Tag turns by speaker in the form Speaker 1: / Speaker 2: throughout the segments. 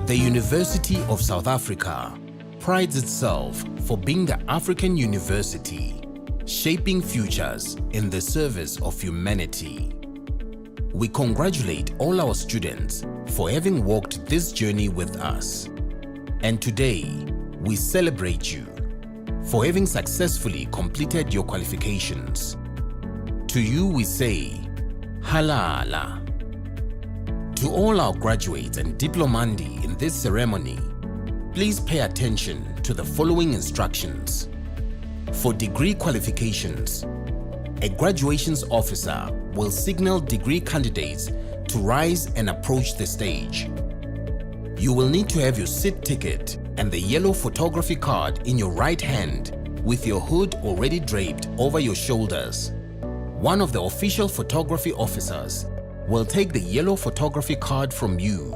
Speaker 1: The University of South Africa prides itself for being the African university, shaping futures in the service of humanity. We congratulate all our students for having walked this journey with us. And today, we celebrate you for having successfully completed your qualifications. To you we say, Halala. To all our graduates and diplomandi in this ceremony, please pay attention to the following instructions. For degree qualifications, a graduations officer will signal degree candidates to rise and approach the stage. You will need to have your seat ticket and the yellow photography card in your right hand with your hood already draped over your shoulders. One of the official photography officers will take the yellow photography card from you.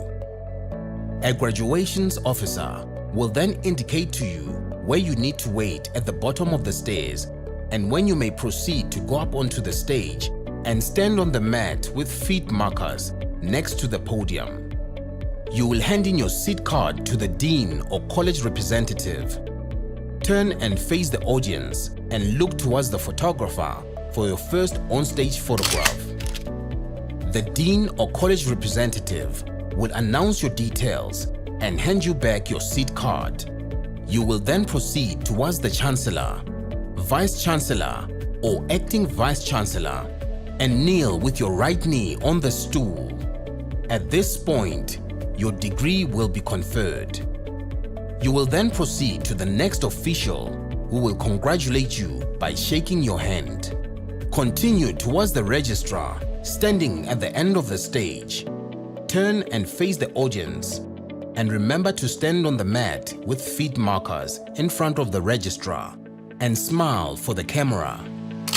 Speaker 1: A graduations officer will then indicate to you where you need to wait at the bottom of the stairs and when you may proceed to go up onto the stage and stand on the mat with feet markers next to the podium. You will hand in your seat card to the dean or college representative. Turn and face the audience and look towards the photographer for your first onstage photograph. The dean or college representative will announce your details and hand you back your seat card. You will then proceed towards the chancellor, vice chancellor or acting vice chancellor and kneel with your right knee on the stool. At this point, your degree will be conferred. You will then proceed to the next official who will congratulate you by shaking your hand. Continue towards the registrar standing at the end of the stage. Turn and face the audience and remember to stand on the mat with feet markers in front of the registrar and smile for the camera.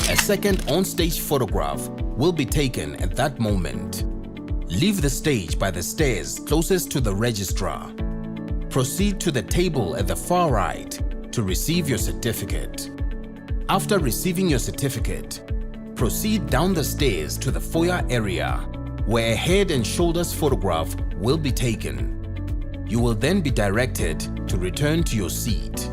Speaker 1: A second on-stage photograph will be taken at that moment. Leave the stage by the stairs closest to the registrar. Proceed to the table at the far right to receive your certificate. After receiving your certificate, proceed down the stairs to the foyer area where a head and shoulders photograph will be taken. You will then be directed to return to your seat.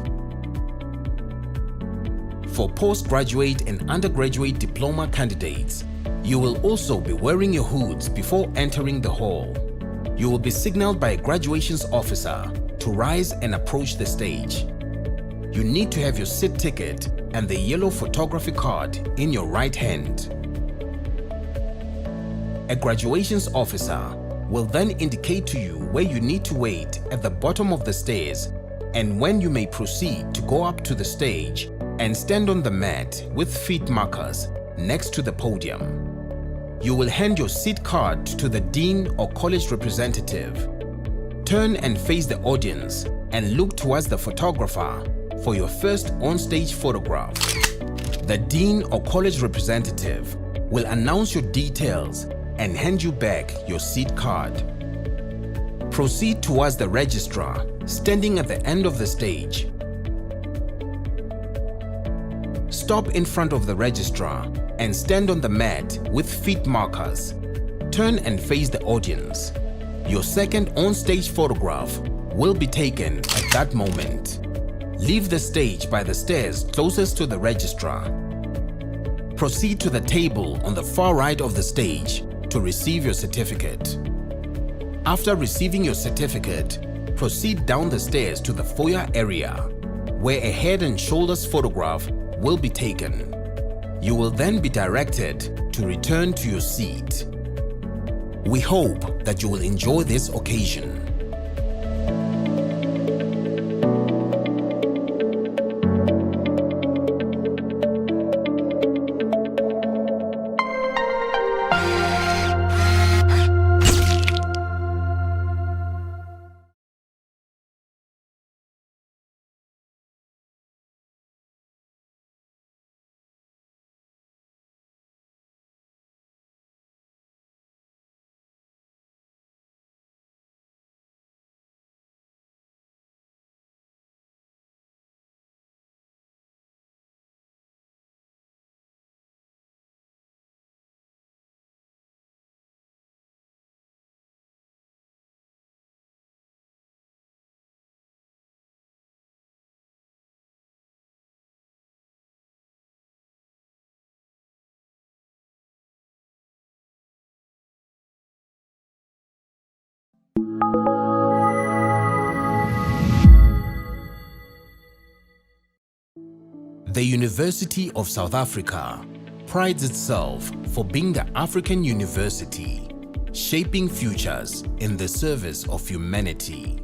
Speaker 1: For postgraduate and undergraduate diploma candidates, you will also be wearing your hoods before entering the hall. You will be signaled by a graduations officer to rise and approach the stage. You need to have your seat ticket and the yellow photography card in your right hand. A graduations officer will then indicate to you where you need to wait at the bottom of the stairs and when you may proceed to go up to the stage and stand on the mat with feet markers next to the podium. You will hand your seat card to the dean or college representative. Turn and face the audience and look towards the photographer for your first on-stage photograph. The dean or college representative will announce your details and hand you back your seat card. Proceed towards the registrar standing at the end of the stage. Stop in front of the registrar and stand on the mat with feet markers. Turn and face the audience. Your second on-stage photograph will be taken at that moment. Leave the stage by the stairs closest to the registrar. Proceed to the table on the far right of the stage to receive your certificate. After receiving your certificate, proceed down the stairs to the foyer area where a head and shoulders photograph will be taken. You will then be directed to return to your seat. We hope that you will enjoy this occasion. The University of South Africa prides itself for being the African university, shaping futures in the service of humanity.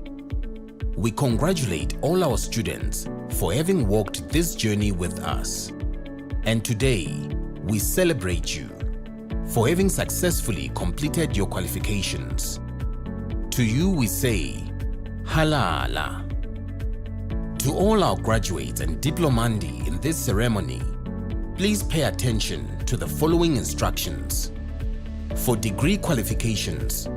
Speaker 1: We congratulate all our students for having walked this journey with us. And today, we celebrate you for having successfully completed your qualifications. To you we say, Halala. To all our graduates and diplomandi in this ceremony, please pay attention to the following instructions. For degree qualifications,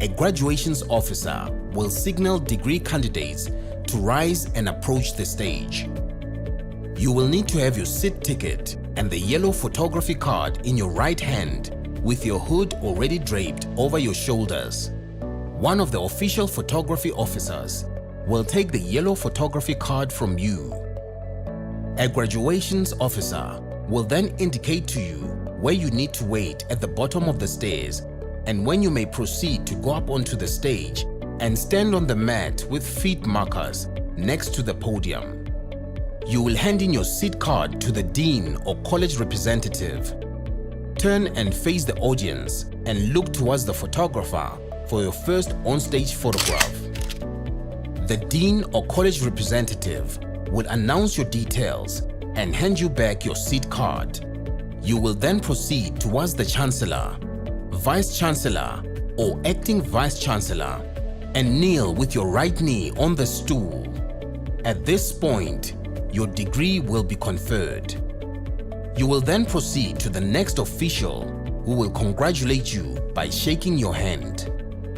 Speaker 1: a graduations officer will signal degree candidates to rise and approach the stage. You will need to have your seat ticket and the yellow photography card in your right hand with your hood already draped over your shoulders. One of the official photography officers will take the yellow photography card from you. A graduations officer will then indicate to you where you need to wait at the bottom of the stairs and when you may proceed to go up onto the stage and stand on the mat with feet markers next to the podium. You will hand in your seat card to the dean or college representative. Turn and face the audience and look towards the photographer for your first on-stage photograph. The dean or college representative will announce your details and hand you back your seat card. You will then proceed towards the chancellor, vice chancellor or acting vice chancellor and kneel with your right knee on the stool. At this point, your degree will be conferred. You will then proceed to the next official who will congratulate you by shaking your hand.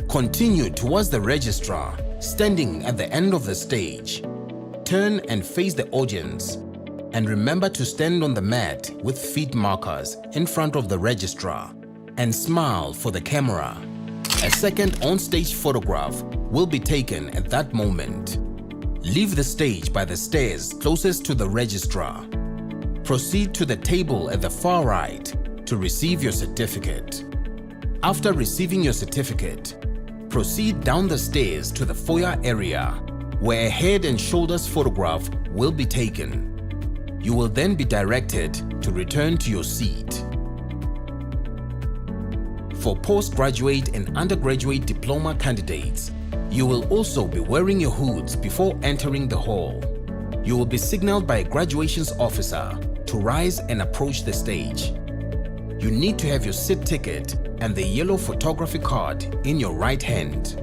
Speaker 1: Continue towards the registrar standing at the end of the stage. Turn and face the audience and remember to stand on the mat with feet markers in front of the registrar and smile for the camera. A second on-stage photograph will be taken at that moment. Leave the stage by the stairs closest to the registrar. Proceed to the table at the far right to receive your certificate. After receiving your certificate, proceed down the stairs to the foyer area where a head and shoulders photograph will be taken. You will then be directed to return to your seat. For postgraduate and undergraduate diploma candidates, you will also be wearing your hoods before entering the hall. You will be signaled by a graduations officer to rise and approach the stage. You need to have your seat ticket and the yellow photography card in your right hand.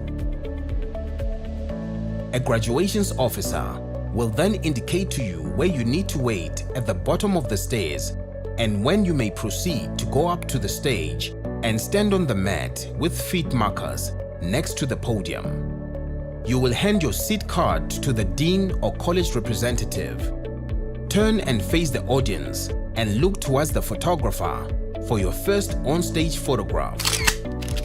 Speaker 1: A graduations officer will then indicate to you where you need to wait at the bottom of the stairs and when you may proceed to go up to the stage and stand on the mat with feet markers next to the podium. You will hand your seat card to the dean or college representative. Turn and face the audience and look towards the photographer for your first on-stage photograph.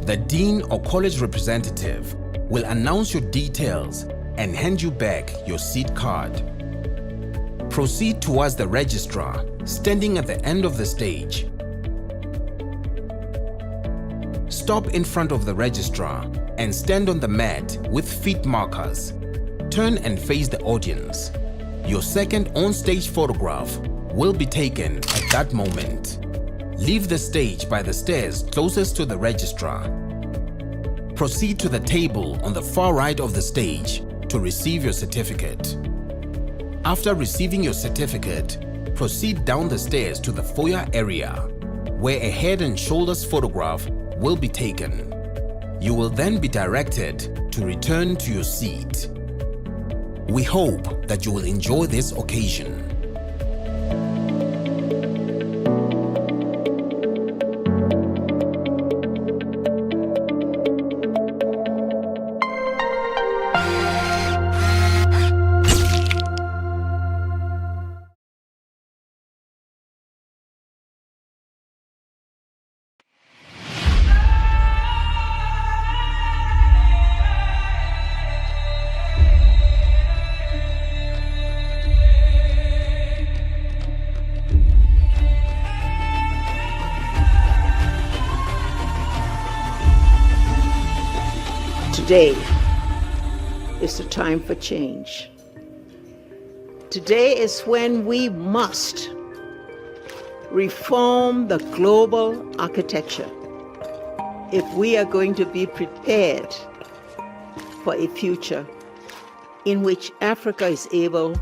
Speaker 1: The dean or college representative will announce your details and hand you back your seat card. Proceed towards the registrar standing at the end of the stage. Stop in front of the registrar and stand on the mat with feet markers. Turn and face the audience. Your second on-stage photograph will be taken at that moment. Leave the stage by the stairs closest to the registrar. Proceed to the table on the far right of the stage to receive your certificate. After receiving your certificate, proceed down the stairs to the foyer area where a head and shoulders photograph will be taken. You will then be directed to return to your seat. We hope that you will enjoy this occasion.
Speaker 2: Today is the time for change. Today is when we must reform the global architecture if we are going to be prepared for a future in which Africa is able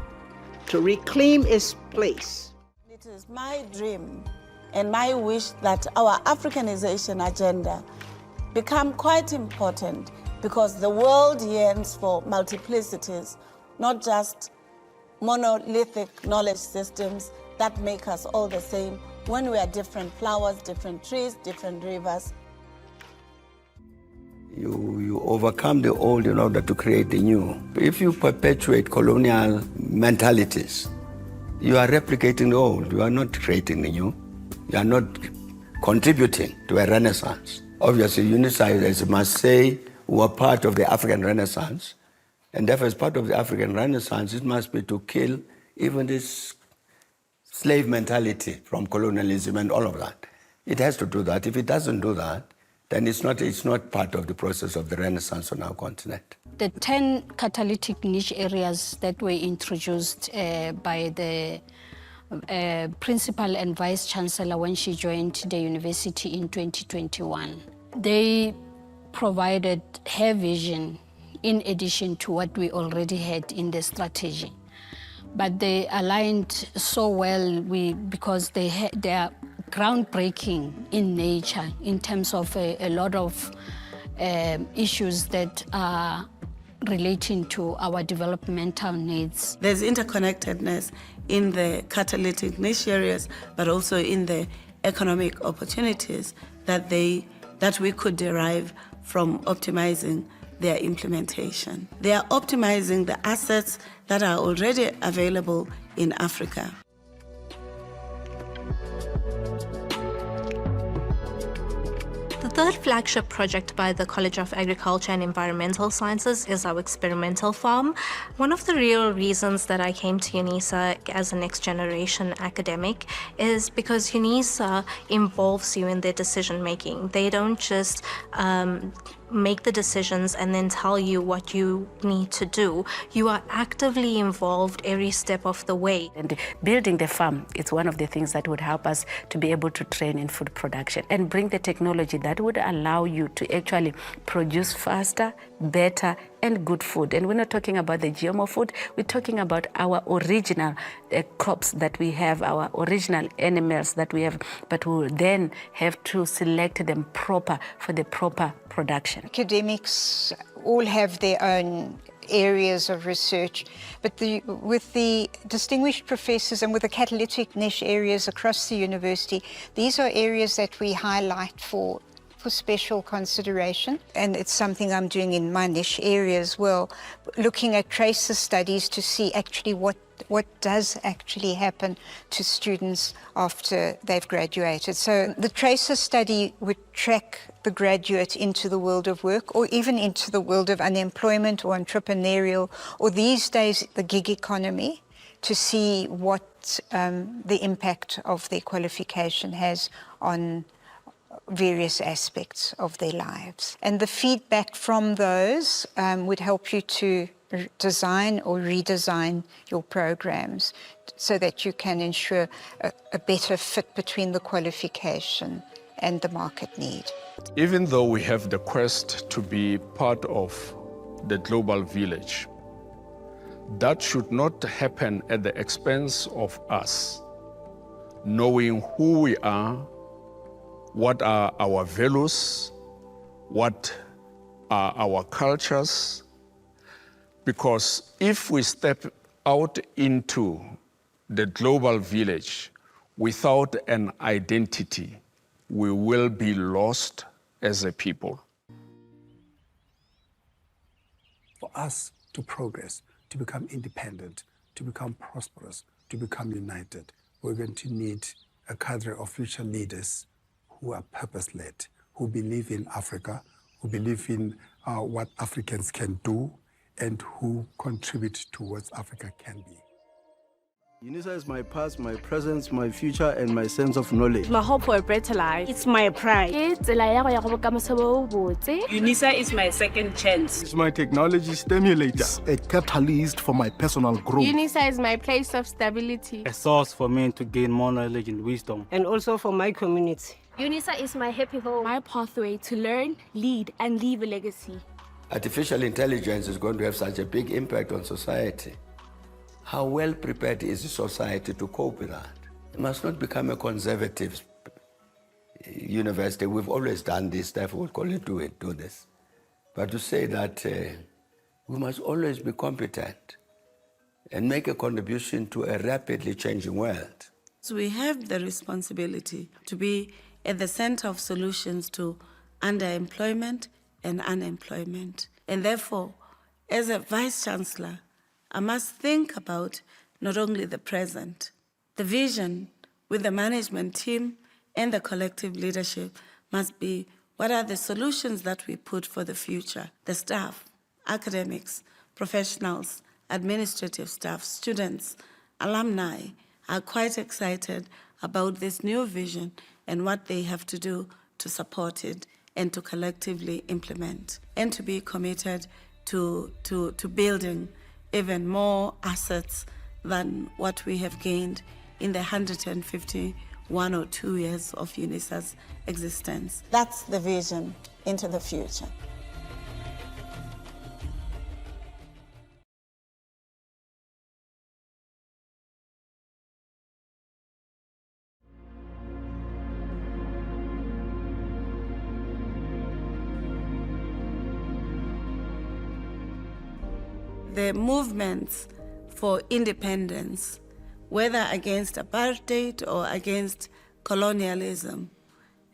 Speaker 2: to reclaim its place.
Speaker 3: It is my dream and my wish that our Africanization agenda become quite important, because the world yearns for multiplicities, not just monolithic knowledge systems that make us all the same when we are different flowers, different trees, different rivers.
Speaker 4: You overcome the old in order to create the new. If you perpetuate colonial mentalities, you are replicating the old. You are not creating the new. You are not contributing to a renaissance. Obviously, unitizers must say were part of the African Renaissance, and therefore as part of the African Renaissance, it must be to kill even this slave mentality from colonialism and all of that. It has to do that. If it doesn't do that, then it's not part of the process of the Renaissance on our continent.
Speaker 5: The 10 catalytic niche areas that were introduced by the Principal and Vice Chancellor when she joined the university in 2021, they provided her vision in addition to what we already had in the strategy. But they aligned so well because they are groundbreaking in nature in terms of a lot of issues that are relating to our developmental needs.
Speaker 3: There's interconnectedness in the catalytic niche areas, but also in the economic opportunities that we could derive from optimizing their implementation. They are optimizing the assets that are already available in Africa.
Speaker 6: The third flagship project by the College of Agriculture and Environmental Sciences is our experimental farm. One of the real reasons that I came to UNISA as a next generation academic is because UNISA involves you in their decision making. They don't just make the decisions and then tell you what you need to do. You are actively involved every step of the way.
Speaker 7: And building the farm is one of the things that would help us to be able to train in food production and bring the technology that would allow you to actually produce faster, better, and good food. And we're not talking about the GMO food, we're talking about our original crops that we have, our original animals that we have, but we'll then have to select them proper for the proper production.
Speaker 8: Academics all have their own areas of research, but with the distinguished professors and with the catalytic niche areas across the university, these are areas that we highlight for special consideration, and it's something I'm doing in my niche area as well, looking at tracer studies to see actually what does actually happen to students after they've graduated. So the tracer study would track the graduate into the world of work, or even into the world of unemployment or entrepreneurial, or these days the gig economy, to see what the impact of their qualification has on various aspects of their lives. And the feedback from those would help you to design or redesign your programs so that you can ensure a better fit between the qualification and the market need.
Speaker 9: Even though we have the quest to be part of the global village, that should not happen at the expense of us, knowing who we are, what are our values, what are our cultures, because if we step out into the global village without an identity, we will be lost as a people.
Speaker 10: For us to progress, to become independent, to become prosperous, to become united, we're going to need a cadre of future leaders who are purpose-led, who believe in Africa, who believe in what Africans can do, and who contribute to what Africa can be.
Speaker 11: UNISA is my past, my present, my future, and my sense of knowledge.
Speaker 12: My hope for a better life. It's my pride.
Speaker 13: UNISA is my second chance.
Speaker 11: It's my technology stimulator.
Speaker 14: It's a catalyst for my personal growth.
Speaker 15: UNISA is my place of stability.
Speaker 16: A source for me to gain more knowledge and wisdom.
Speaker 17: And also for my community.
Speaker 18: UNISA is my happy home.
Speaker 19: My pathway to learn, lead, and leave a legacy.
Speaker 4: Artificial intelligence is going to have such a big impact on society. How well prepared is the society to cope with that? It must not become a conservative university. We've always done this stuff, we'll call it do this. But to say that we must always be competent and make a contribution to a rapidly changing world.
Speaker 3: So we have the responsibility to be at the center of solutions to underemployment and unemployment. And therefore, as a Vice-Chancellor, I must think about not only the present. The vision with the management team and the collective leadership must be what are the solutions that we put for the future. The staff, academics, professionals, administrative staff, students, alumni are quite excited about this new vision and what they have to do to support it and to collectively implement and to be committed to building even more assets than what we have gained in the 151 or 2 years of UNISA's existence. That's the vision into the future. The movements for independence, whether against apartheid or against colonialism,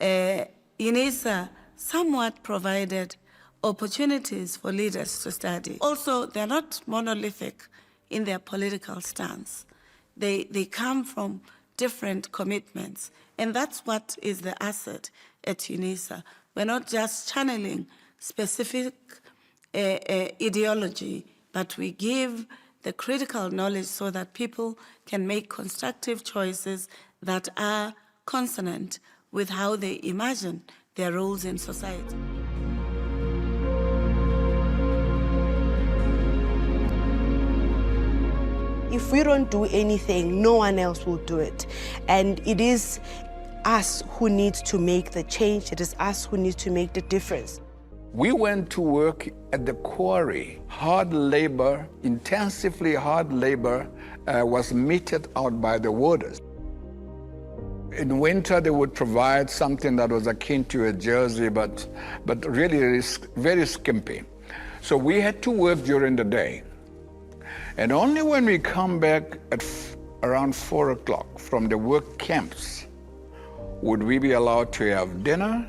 Speaker 3: UNISA somewhat provided opportunities for leaders to study. Also, they're not monolithic in their political stance. They come from different commitments, and that's what is the asset at UNISA. We're not just channeling specific ideology, but we give the critical knowledge so that people can make constructive choices that are consonant with how they imagine their roles in society.
Speaker 17: If we don't do anything, no one else will do it. And it is us who needs to make the change. It is us who needs to make the difference.
Speaker 9: We went to work at the quarry. Hard labor, intensively hard labor, was meted out by the warders. In winter, they would provide something that was akin to a jersey, but really very skimpy. So we had to work during the day. And only when we come back at around 4 o'clock from the work camps would we be allowed to have dinner,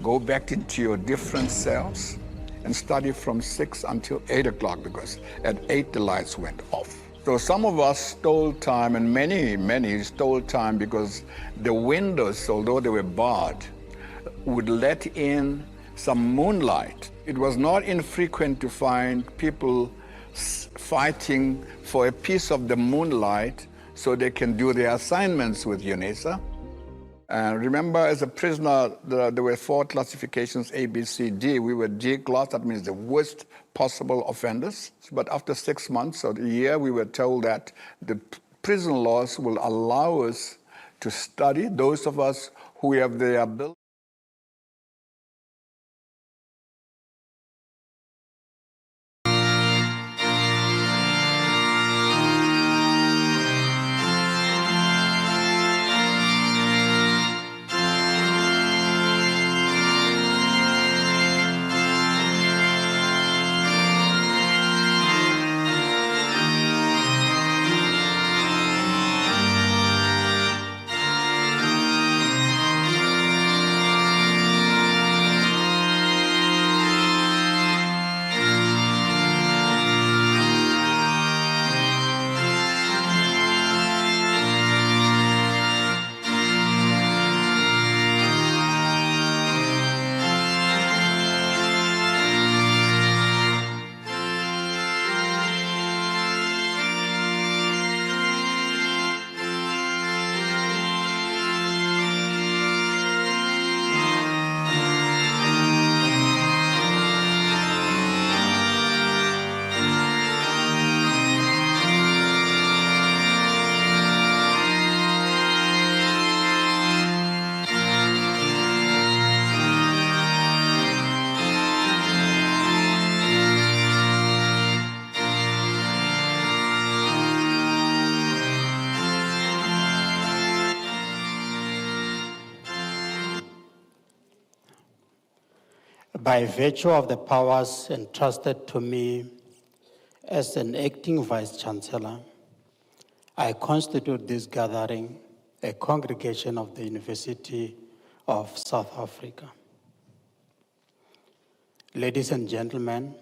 Speaker 9: go back into your different cells, and study from 6 until 8 o'clock, because at 8 the lights went off. So some of us stole time, and many stole time because the windows, although they were barred, would let in some moonlight. It was not infrequent to find people fighting for a piece of the moonlight so they can do their assignments with UNISA. And remember, as a prisoner, there were 4 classifications, A, B, C, D. We were D class, that means the worst possible offenders. But after 6 months or a year, we were told that the prison laws will allow us to study, those of us who have the ability.
Speaker 20: By virtue of the powers entrusted to me as an acting Vice-Chancellor, I constitute this gathering a congregation of the University of South Africa. Ladies and gentlemen,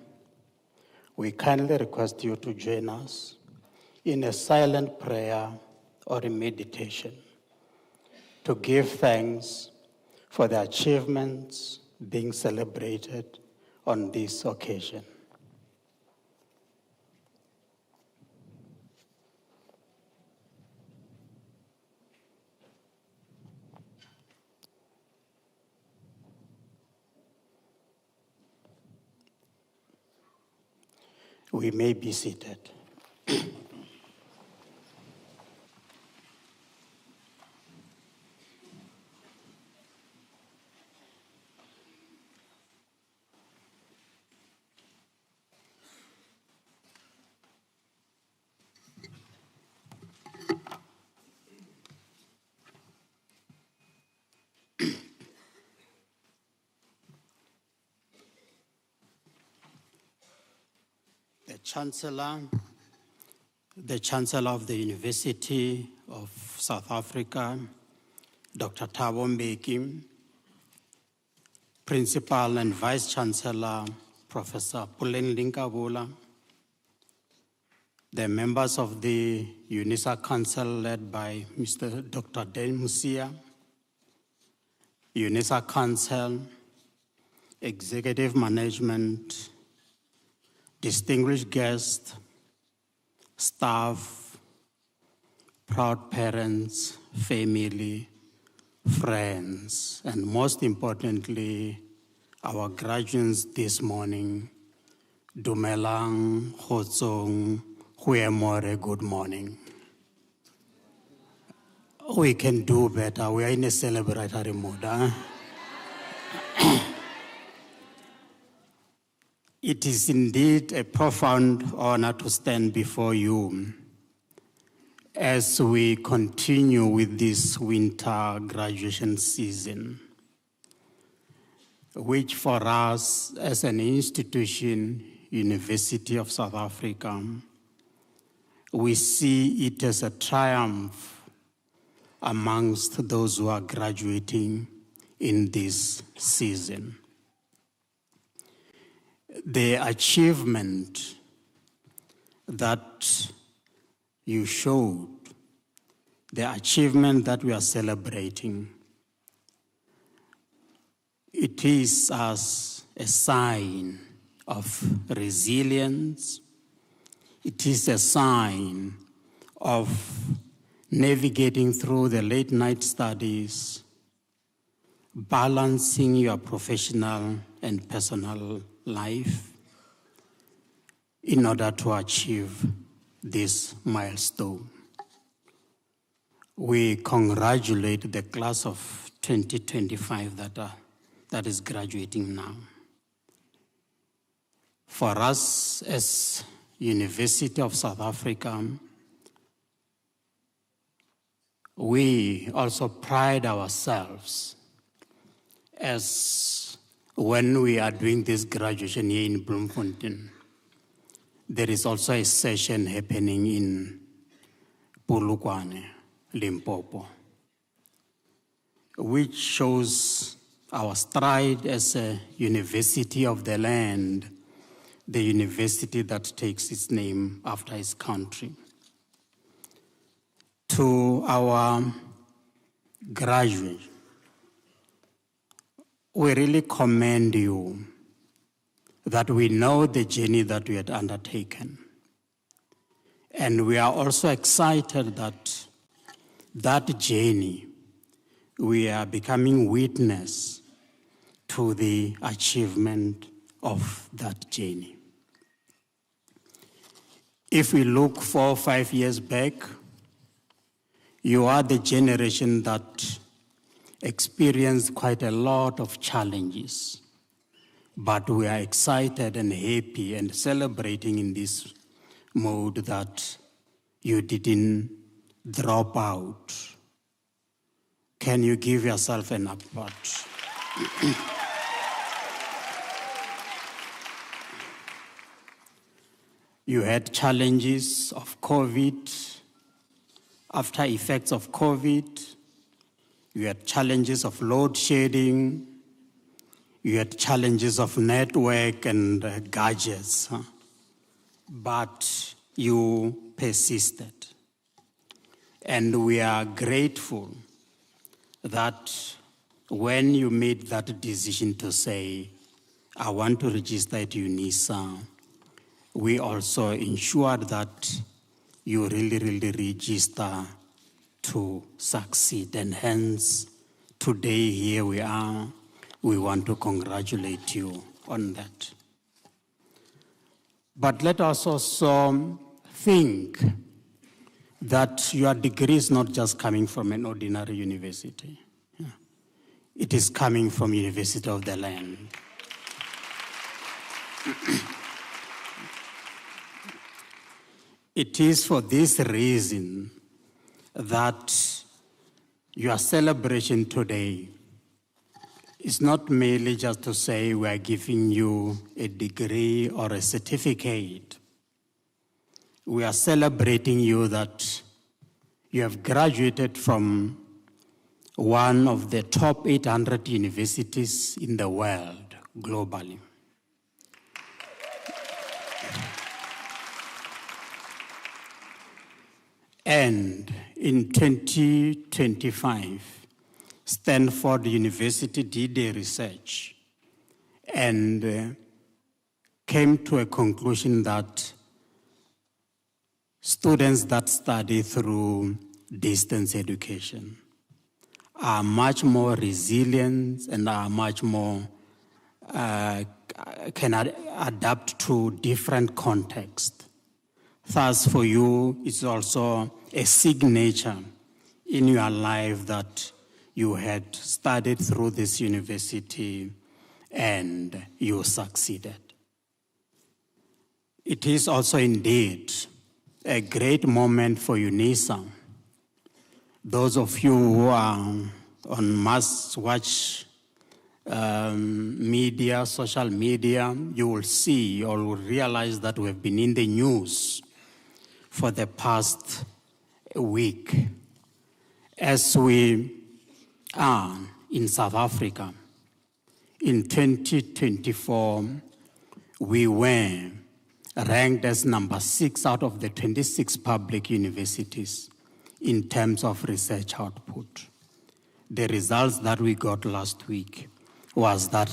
Speaker 20: we kindly request you to join us in a silent prayer or a meditation to give thanks for the achievements being celebrated on this occasion. We may be seated. The Chancellor of the University of South Africa, Dr. Thabo Mbeki, Principal and Vice-Chancellor, Professor Puleng Linkabula, the members of the UNISA Council led by Mr. Dr. Dan Musia, UNISA Council, Executive Management, distinguished guests, staff, proud parents, family, friends, and most importantly, our graduates this morning, Dumelang, Kgotsong, Huemore, good morning. We can do better. We are in a celebratory mood. Huh? It is indeed a profound honor to stand before you as we continue with this winter graduation season, which for us as an institution, University of South Africa, we see it as a triumph amongst those who are graduating in this season. The achievement that you showed, the achievement that we are celebrating, it is as a sign of resilience. It is a sign of navigating through the late night studies, balancing your professional and personal life in order to achieve this milestone. We congratulate the class of 2025 that is graduating now. For us as University of South Africa, we also pride ourselves as when we are doing this graduation here in Bloemfontein, there is also a session happening in Polokwane, Limpopo, which shows our stride as a university of the land, the university that takes its name after its country. To our graduates, we really commend you that we know the journey that we had undertaken. And we are also excited that that journey, we are becoming witness to the achievement of that journey. If we look 4 or 5 years back, you are the generation that experienced quite a lot of challenges, but we are excited and happy and celebrating in this mode that you didn't drop out. Can you give yourself an applause? You had challenges of COVID, after effects of COVID. You had challenges of load shedding. You had challenges of network and gadgets. But you persisted. And we are grateful that when you made that decision to say, I want to register at UNISA, we also ensured that you really register to succeed. And hence, today here we are. We want to congratulate you on that. But let us also think that your degree is not just coming from an ordinary university. It is coming from University of the Land. It is for this reason that your celebration today is not merely just to say we are giving you a degree or a certificate. We are celebrating you that you have graduated from one of the top 800 universities in the world globally. And in 2025, Stanford University did a research and came to a conclusion that students that study through distance education are much more resilient and are much more, can adapt to different contexts. Thus, for you, it's also a signature in your life that you had studied through this university and you succeeded. It is also indeed a great moment for UNISA. Those of you who are on must-watch media, social media, you will see or will realize that we have been in the news for the past week. As we are in South Africa, in 2024, we were ranked as number 6 out of the 26 public universities in terms of research output. The results that we got last week was that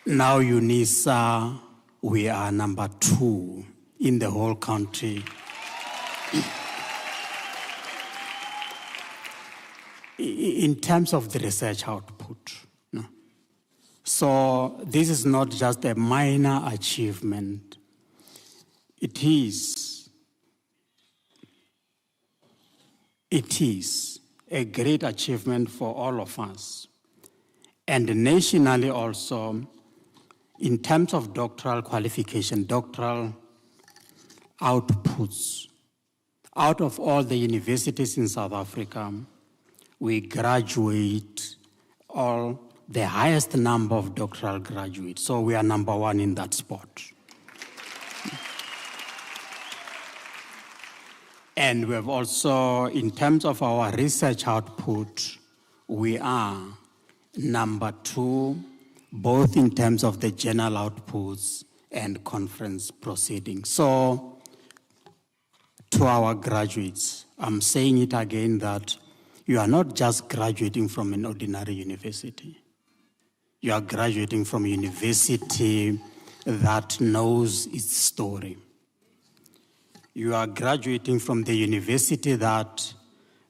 Speaker 20: now UNISA, we are number 2 in the whole country. In terms of the research output. No. So this is not just a minor achievement. It is a great achievement for all of us. And nationally also, in terms of doctoral qualification, doctoral outputs, out of all the universities in South Africa, we graduate all the highest number of doctoral graduates. So we are number 1 in that spot. And we have also, in terms of our research output, we are number 2, both in terms of the journal outputs and conference proceedings. So to our graduates, I'm saying it again that you are not just graduating from an ordinary university. You are graduating from a university that knows its story. You are graduating from the university that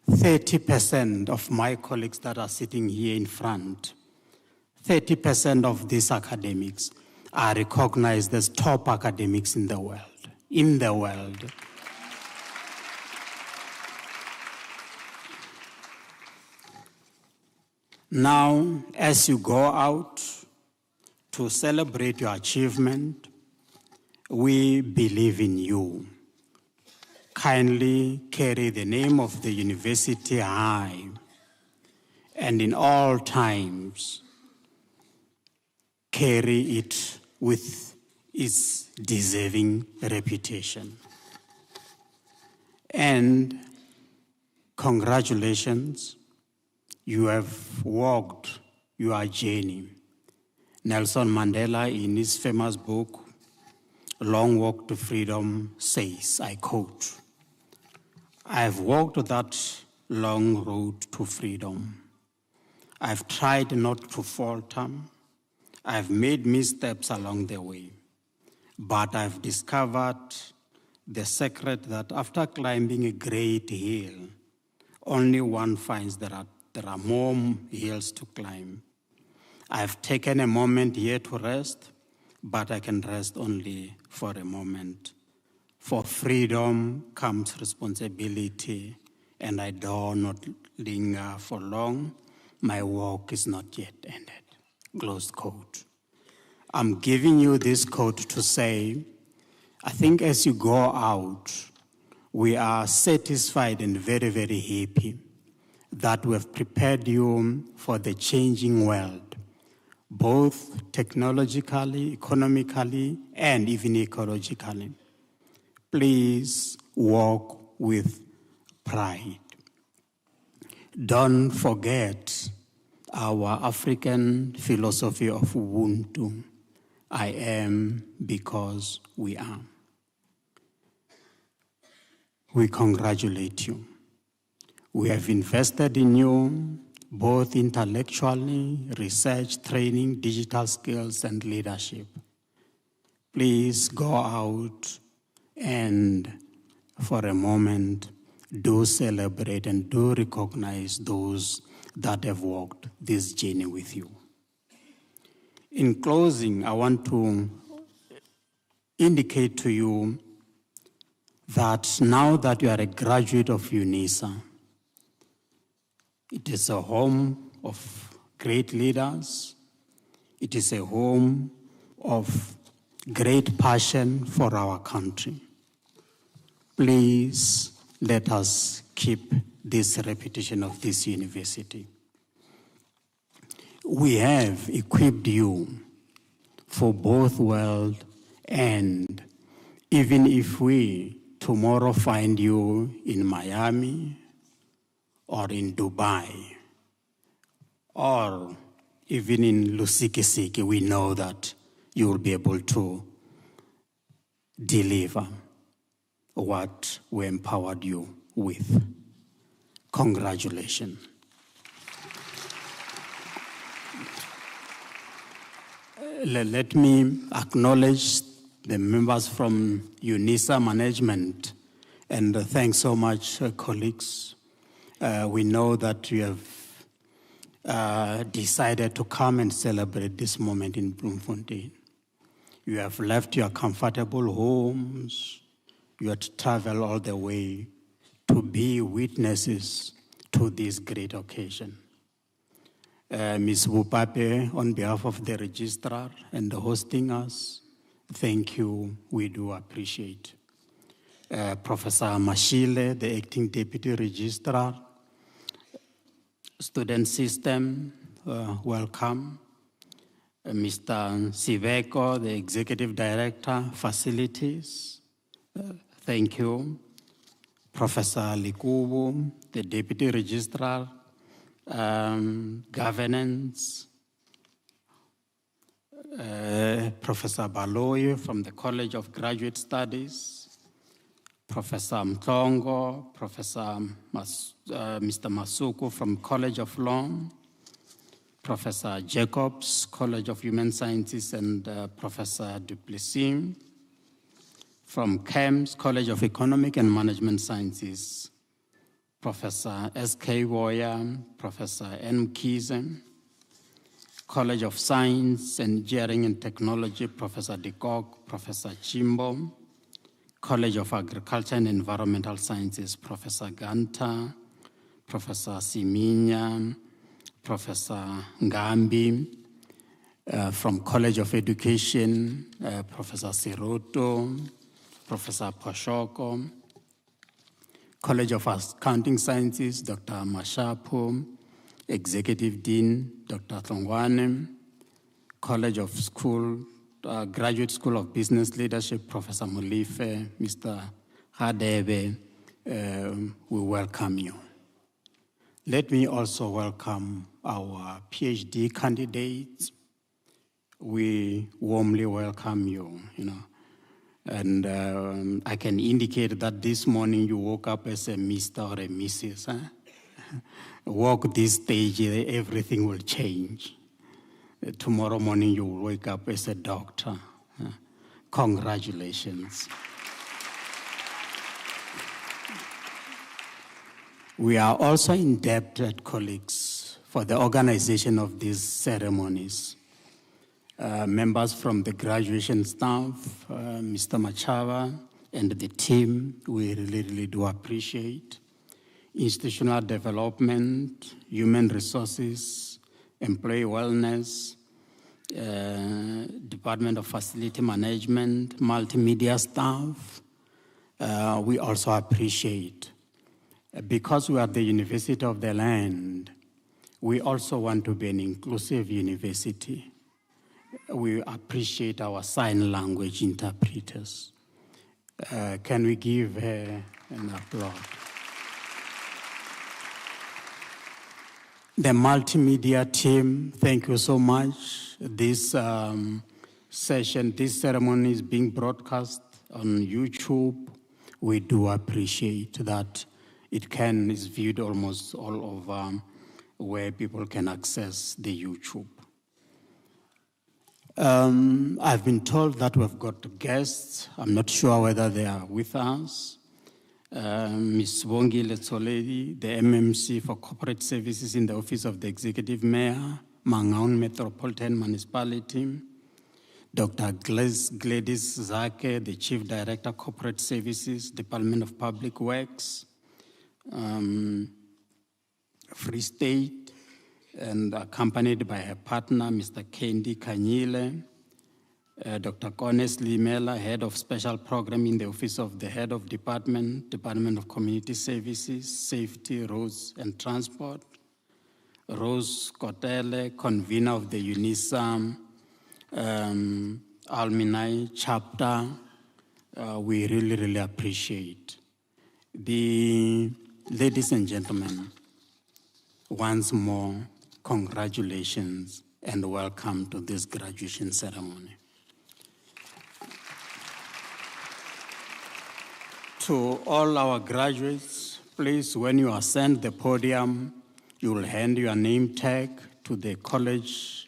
Speaker 20: 30% of my colleagues that are sitting here in front, 30% of these academics are recognized as top academics in the world. Now, as you go out to celebrate your achievement, we believe in you. Kindly carry the name of the university high, and in all times, carry it with its deserving reputation. And congratulations, you have walked your journey. Nelson Mandela, in his famous book, Long Walk to Freedom, says, I quote, I've walked that long road to freedom. I've tried not to falter. I've made missteps along the way. But I've discovered the secret that after climbing a great hill, only one finds there are more hills to climb. I've taken a moment here to rest, but I can rest only for a moment. For freedom comes responsibility, and I dare not linger for long. My walk is not yet ended. Closed quote. I'm giving you this quote to say, I think as you go out, we are satisfied and very, very happy that we have prepared you for the changing world, both technologically, economically, and even ecologically. Please walk with pride. Don't forget our African philosophy of Ubuntu. I am because we are. We congratulate you. We have invested in you, both intellectually, research, training, digital skills, and leadership. Please go out and, for a moment, do celebrate and do recognize those that have walked this journey with you. In closing, I want to indicate to you that now that you are a graduate of UNISA, it is a home of great leaders. It is a home of great passion for our country. Please let us keep this reputation of this university. We have equipped you for both world, and even if we tomorrow find you in Miami or in Dubai or even in Lusikisiki, we know that you will be able to deliver what we empowered you with. Congratulations. Let me acknowledge the members from UNISA management, and thanks so much, colleagues. We know that you have decided to come and celebrate this moment in Bloemfontein. You have left your comfortable homes. You had to travel all the way to be witnesses to this great occasion. Ms. Bupape, on behalf of the registrar and hosting us, thank you, we do appreciate. Professor Mashile, the acting deputy registrar, student system, welcome. Mr. Siveko, the executive director, facilities, thank you. Professor Likubu, the deputy registrar, governance, Professor Baloyi from the College of Graduate Studies, Professor Mtongo, Professor Mr. Masuku from College of Law, Professor Jacobs, College of Human Sciences, and Professor Duplessis from CAMS, College of Economic and Management Sciences, Professor S.K. Woya, Professor N. Kizen, College of Science, Engineering and Technology, Professor De Kock, Professor Chimbo, College of Agriculture and Environmental Sciences, Professor Ganta, Professor Siminya, Professor Ngambi, from College of Education, Professor Siroto, Professor Poshoko, College of Accounting Sciences, Dr. Mashapo, Executive Dean, Dr. Tongwane, College of School Graduate School of Business Leadership, Professor Molefe, Mr. Hadebe, we welcome you. Let me also welcome our PhD candidates. We warmly welcome you, And I can indicate that this morning you woke up as a Mr. or a Mrs. Walk this stage, everything will change. Tomorrow morning you will wake up as a doctor. Congratulations. We are also indebted, colleagues, for the organization of these ceremonies. Members from the graduation staff, Mr. Machava and the team, we really do appreciate. Institutional development, human resources, employee wellness, Department of Facility Management, multimedia staff, we also appreciate. Because we are the University of the Land, we also want to be an inclusive university. We appreciate our sign language interpreters. Can we give her an applause? The multimedia team, thank you so much. This session, this ceremony is being broadcast on YouTube. We do appreciate that is viewed almost all over where people can access the YouTube. I've been told that we've got guests. I'm not sure whether they are with us. Ms. Bongi Letsoledi, the MMC for Corporate Services in the Office of the Executive Mayor, Mangaung Metropolitan Municipality. Dr. Gladys Zake, the Chief Director, Corporate Services, Department of Public Works, Free State, and accompanied by her partner, Mr. Kendi Kanyile, Dr. Kones Limela, Head of Special Program in the Office of the Head of Department, Department of Community Services, Safety, Roads and Transport, Rose Kotele, Convener of the UNISA Alumni Chapter. We really appreciate. Ladies and gentlemen, once more, congratulations and welcome to this graduation ceremony. To all our graduates, please, when you ascend the podium, you will hand your name tag to the college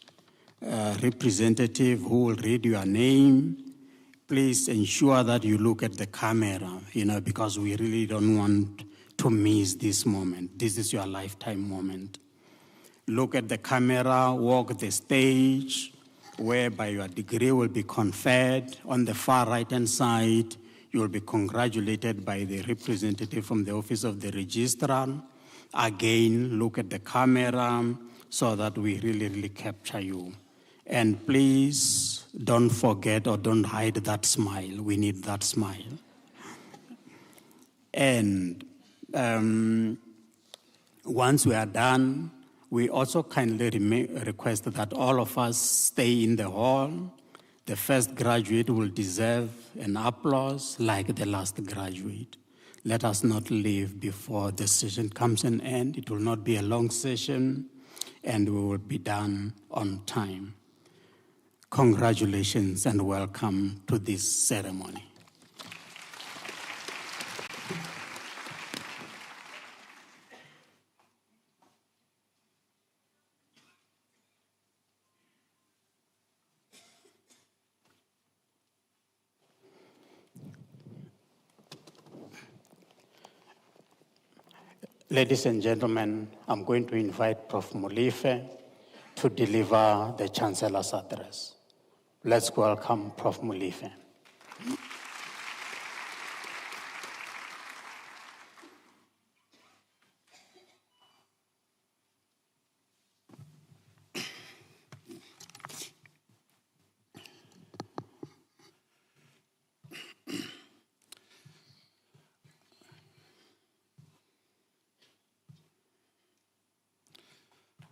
Speaker 20: representative who will read your name. Please ensure that you look at the camera, because we really don't want to miss this moment. This is your lifetime moment. Look at the camera, walk the stage, whereby your degree will be conferred. On the far right-hand side, you will be congratulated by the representative from the Office of the Registrar. Again, look at the camera so that we really capture you. And please don't forget or don't hide that smile. We need that smile. And once we are done, we also kindly request that all of us stay in the hall. The first graduate will deserve an applause like the last graduate. Let us not leave before the session comes to an end. It will not be a long session, and we will be done on time. Congratulations and welcome to this ceremony. Ladies and gentlemen, I'm going to invite Prof. Molefe to deliver the Chancellor's address. Let's welcome Prof. Molefe.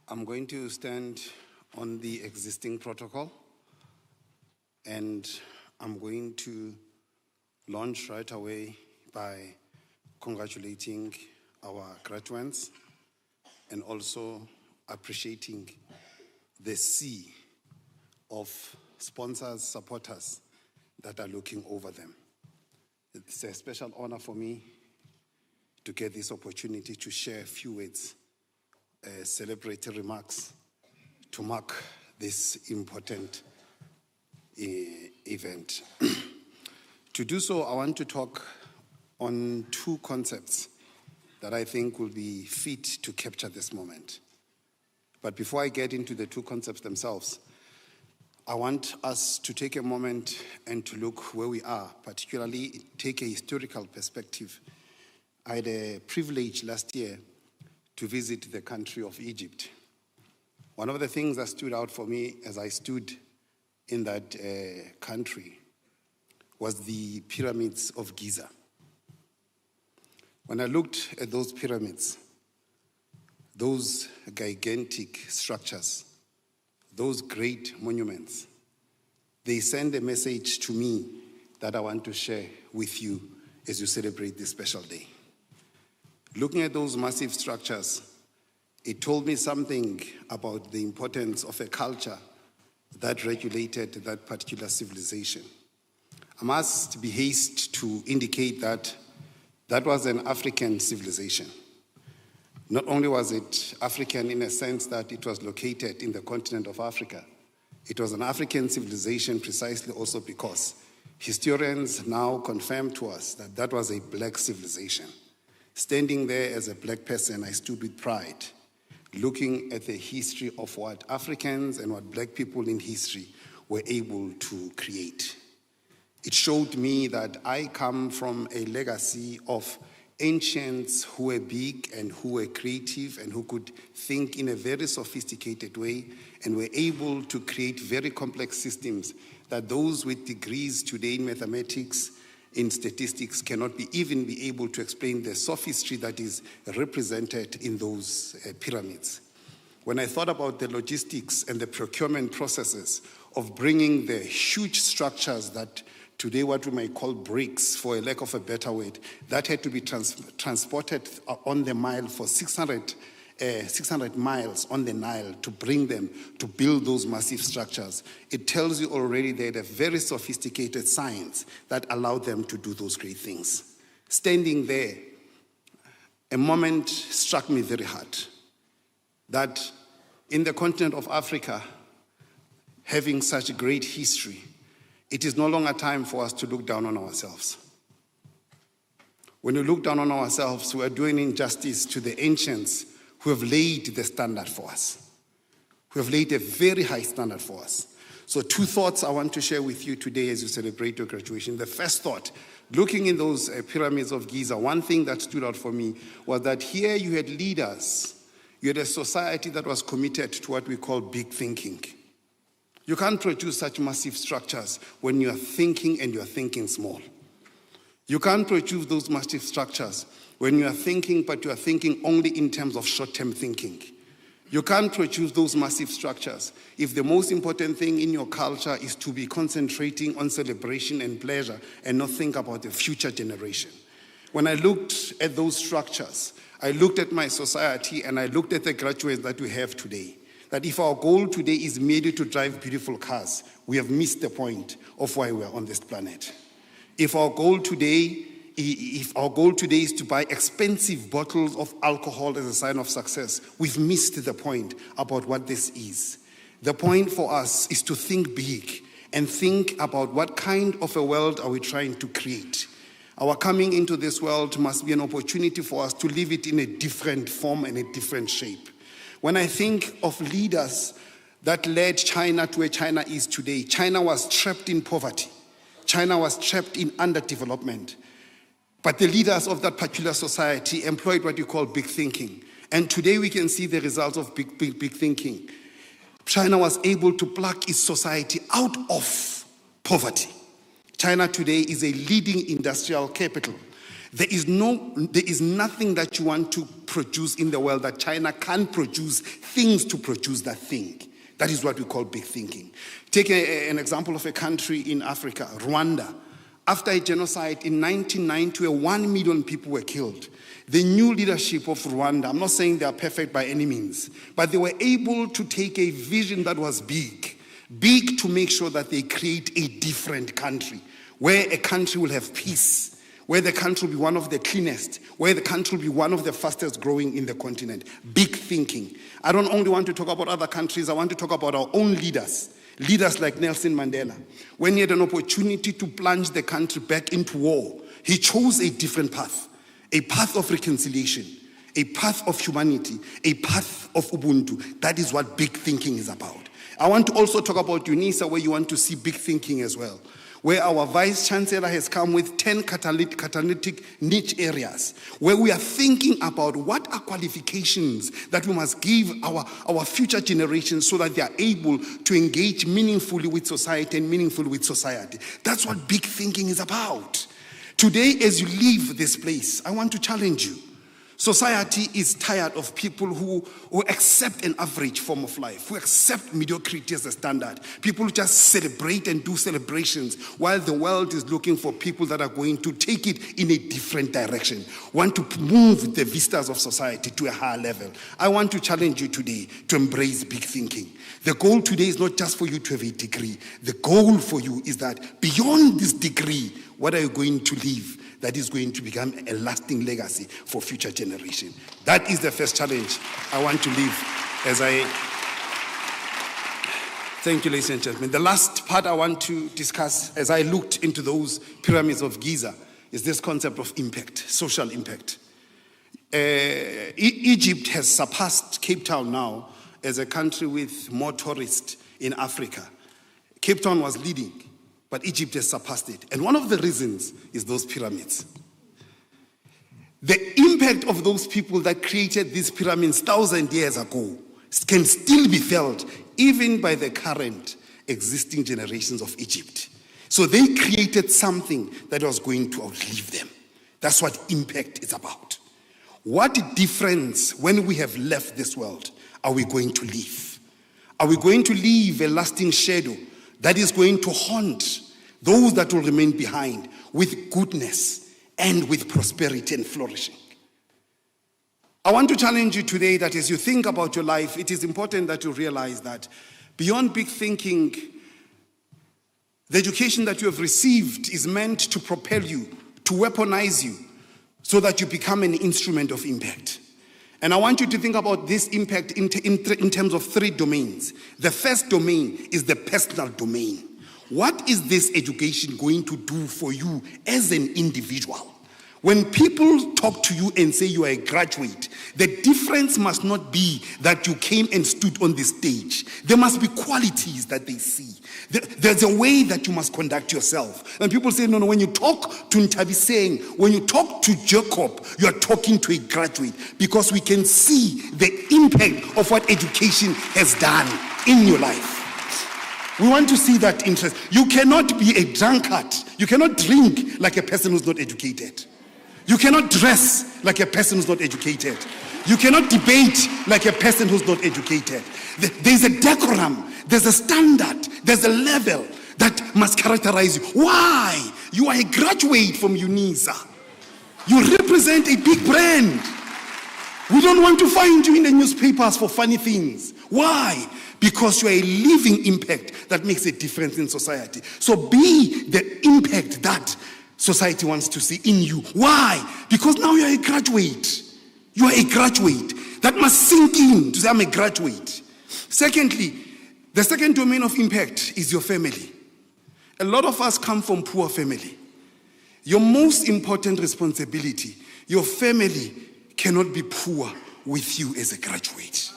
Speaker 21: I'm going to stand on the existing protocol And I'm going to launch right away by congratulating our graduates and also appreciating the sea of sponsors, supporters that are looking over them. It's a special honor for me to get this opportunity to share a few words, celebratory remarks to mark this important event. To do so, I want to talk on two concepts that I think will be fit to capture this moment. But before I get into the two concepts themselves, I want us to take a moment and to look where we are, particularly take a historical perspective. I had a privilege last year to visit the country of Egypt. One of the things that stood out for me as I stood in that country was the pyramids of Giza. When I looked at those pyramids, those gigantic structures, those great monuments, they send a message to me that I want to share with you as you celebrate this special day. Looking at those massive structures, it told me something about the importance of a culture that regulated that particular civilization. I must be hasty to indicate that that was an African civilization. Not only was it African in a sense that it was located in the continent of Africa, it was an African civilization precisely also because historians now confirm to us that that was a black civilization. Standing there as a black person, I stood with pride, looking at the history of what Africans and what black people in history were able to create. It showed me that I come from a legacy of ancients who were big and who were creative and who could think in a very sophisticated way and were able to create very complex systems that those with degrees today in mathematics, in statistics, cannot even be able to explain the sophistry that is represented in those pyramids. When I thought about the logistics and the procurement processes of bringing the huge structures that today what we might call bricks, for a lack of a better word, that had to be transported on the mile for 600 miles on the Nile to bring them to build those massive structures. It tells you already they had a very sophisticated science that allowed them to do those great things. Standing there, a moment struck me very hard, that in the continent of Africa, having such a great history, it is no longer time for us to look down on ourselves. When we look down on ourselves, we are doing injustice to the ancients who have laid the standard for us, who have laid a very high standard for us. So two thoughts I want to share with you today as you celebrate your graduation. The first thought, looking in those pyramids of Giza, one thing that stood out for me was that here you had leaders, you had a society that was committed to what we call big thinking. You can't produce such massive structures when you are thinking and you are thinking small. You can't produce those massive structures when you are thinking, but you are thinking only in terms of short-term thinking. You can't produce those massive structures if the most important thing in your culture is to be concentrating on celebration and pleasure and not think about the future generation. When I looked at those structures, I looked at my society and I looked at the graduates that we have today. That if our goal today is merely to drive beautiful cars, we have missed the point of why we are on this planet. If our goal today is to buy expensive bottles of alcohol as a sign of success, we've missed the point about what this is. The point for us is to think big and think about what kind of a world are we trying to create. Our coming into this world must be an opportunity for us to live it in a different form and a different shape. When I think of leaders that led China to where China is today, China was trapped in poverty. China was trapped in underdevelopment. But the leaders of that particular society employed what you call big thinking. And today we can see the results of big thinking. China was able to pluck its society out of poverty. China today is a leading industrial capital. There is nothing that you want to produce in the world that China can't produce things to produce that thing. That is what we call big thinking. Take an example of a country in Africa, Rwanda. After a genocide in 1990, where 1 million people were killed, the new leadership of Rwanda, I'm not saying they are perfect by any means, but they were able to take a vision that was big to make sure that they create a different country, where a country will have peace, where the country will be one of the cleanest, where the country will be one of the fastest growing in the continent. Big thinking. I don't only want to talk about other countries, I want to talk about our own leaders. Leaders like Nelson Mandela. When he had an opportunity to plunge the country back into war, he chose a different path. A path of reconciliation, a path of humanity, a path of Ubuntu. That is what big thinking is about. I want to also talk about UNISA, where you want to see big thinking as well, where our Vice Chancellor has come with 10 catalytic niche areas, where we are thinking about what are qualifications that we must give our future generations so that they are able to engage meaningfully with society and meaningfully with society. That's what big thinking is about. Today, as you leave this place, I want to challenge you. Society is tired of people who accept an average form of life, who accept mediocrity as a standard. People who just celebrate and do celebrations, while the world is looking for people that are going to take it in a different direction, want to move the vistas of society to a higher level. I want to challenge you today to embrace big thinking. The goal today is not just for you to have a degree. The goal for you is that beyond this degree, what are you going to leave that is going to become a lasting legacy for future generations? That is the first challenge I want to leave as I... Thank you, ladies and gentlemen. The last part I want to discuss as I looked into those pyramids of Giza is this concept of impact, social impact. Egypt has surpassed Cape Town now as a country with more tourists in Africa. Cape Town was leading, but Egypt has surpassed it. And one of the reasons is those pyramids. The impact of those people that created these pyramids 1,000 years ago can still be felt even by the current existing generations of Egypt. So they created something that was going to outlive them. That's what impact is about. What difference when we have left this world are we going to leave? Are we going to leave a lasting shadow that is going to haunt those that will remain behind with goodness and with prosperity and flourishing? I want to challenge you today that as you think about your life, it is important that you realize that beyond big thinking, the education that you have received is meant to propel you, to weaponize you, so that you become an instrument of impact. And I want you to think about this impact in terms of 3 domains. The first domain is the personal domain. What is this education going to do for you as an individual? When people talk to you and say you are a graduate, the difference must not be that you came and stood on the stage. There must be qualities that they see. There's a way that you must conduct yourself. And people say, no, when you talk to Ntabiseng, when you talk to Jacob, you are talking to a graduate, because we can see the impact of what education has done in your life. We want to see that interest. You cannot be a drunkard. You cannot drink like a person who's not educated. You cannot dress like a person who's not educated. You cannot debate like a person who's not educated. There's a decorum, there's a standard, there's a level that must characterize you. Why? You are a graduate from UNISA. You represent a big brand. We don't want to find you in the newspapers for funny things. Why? Because you are a living impact that makes a difference in society. So be the impact that society wants to see in you. Why? Because now you are a graduate. You are a graduate. That must sink in to say, I'm a graduate. Secondly, the second domain of impact is your family. A lot of us come from poor family. Your most important responsibility, your family cannot be poor with you as a graduate.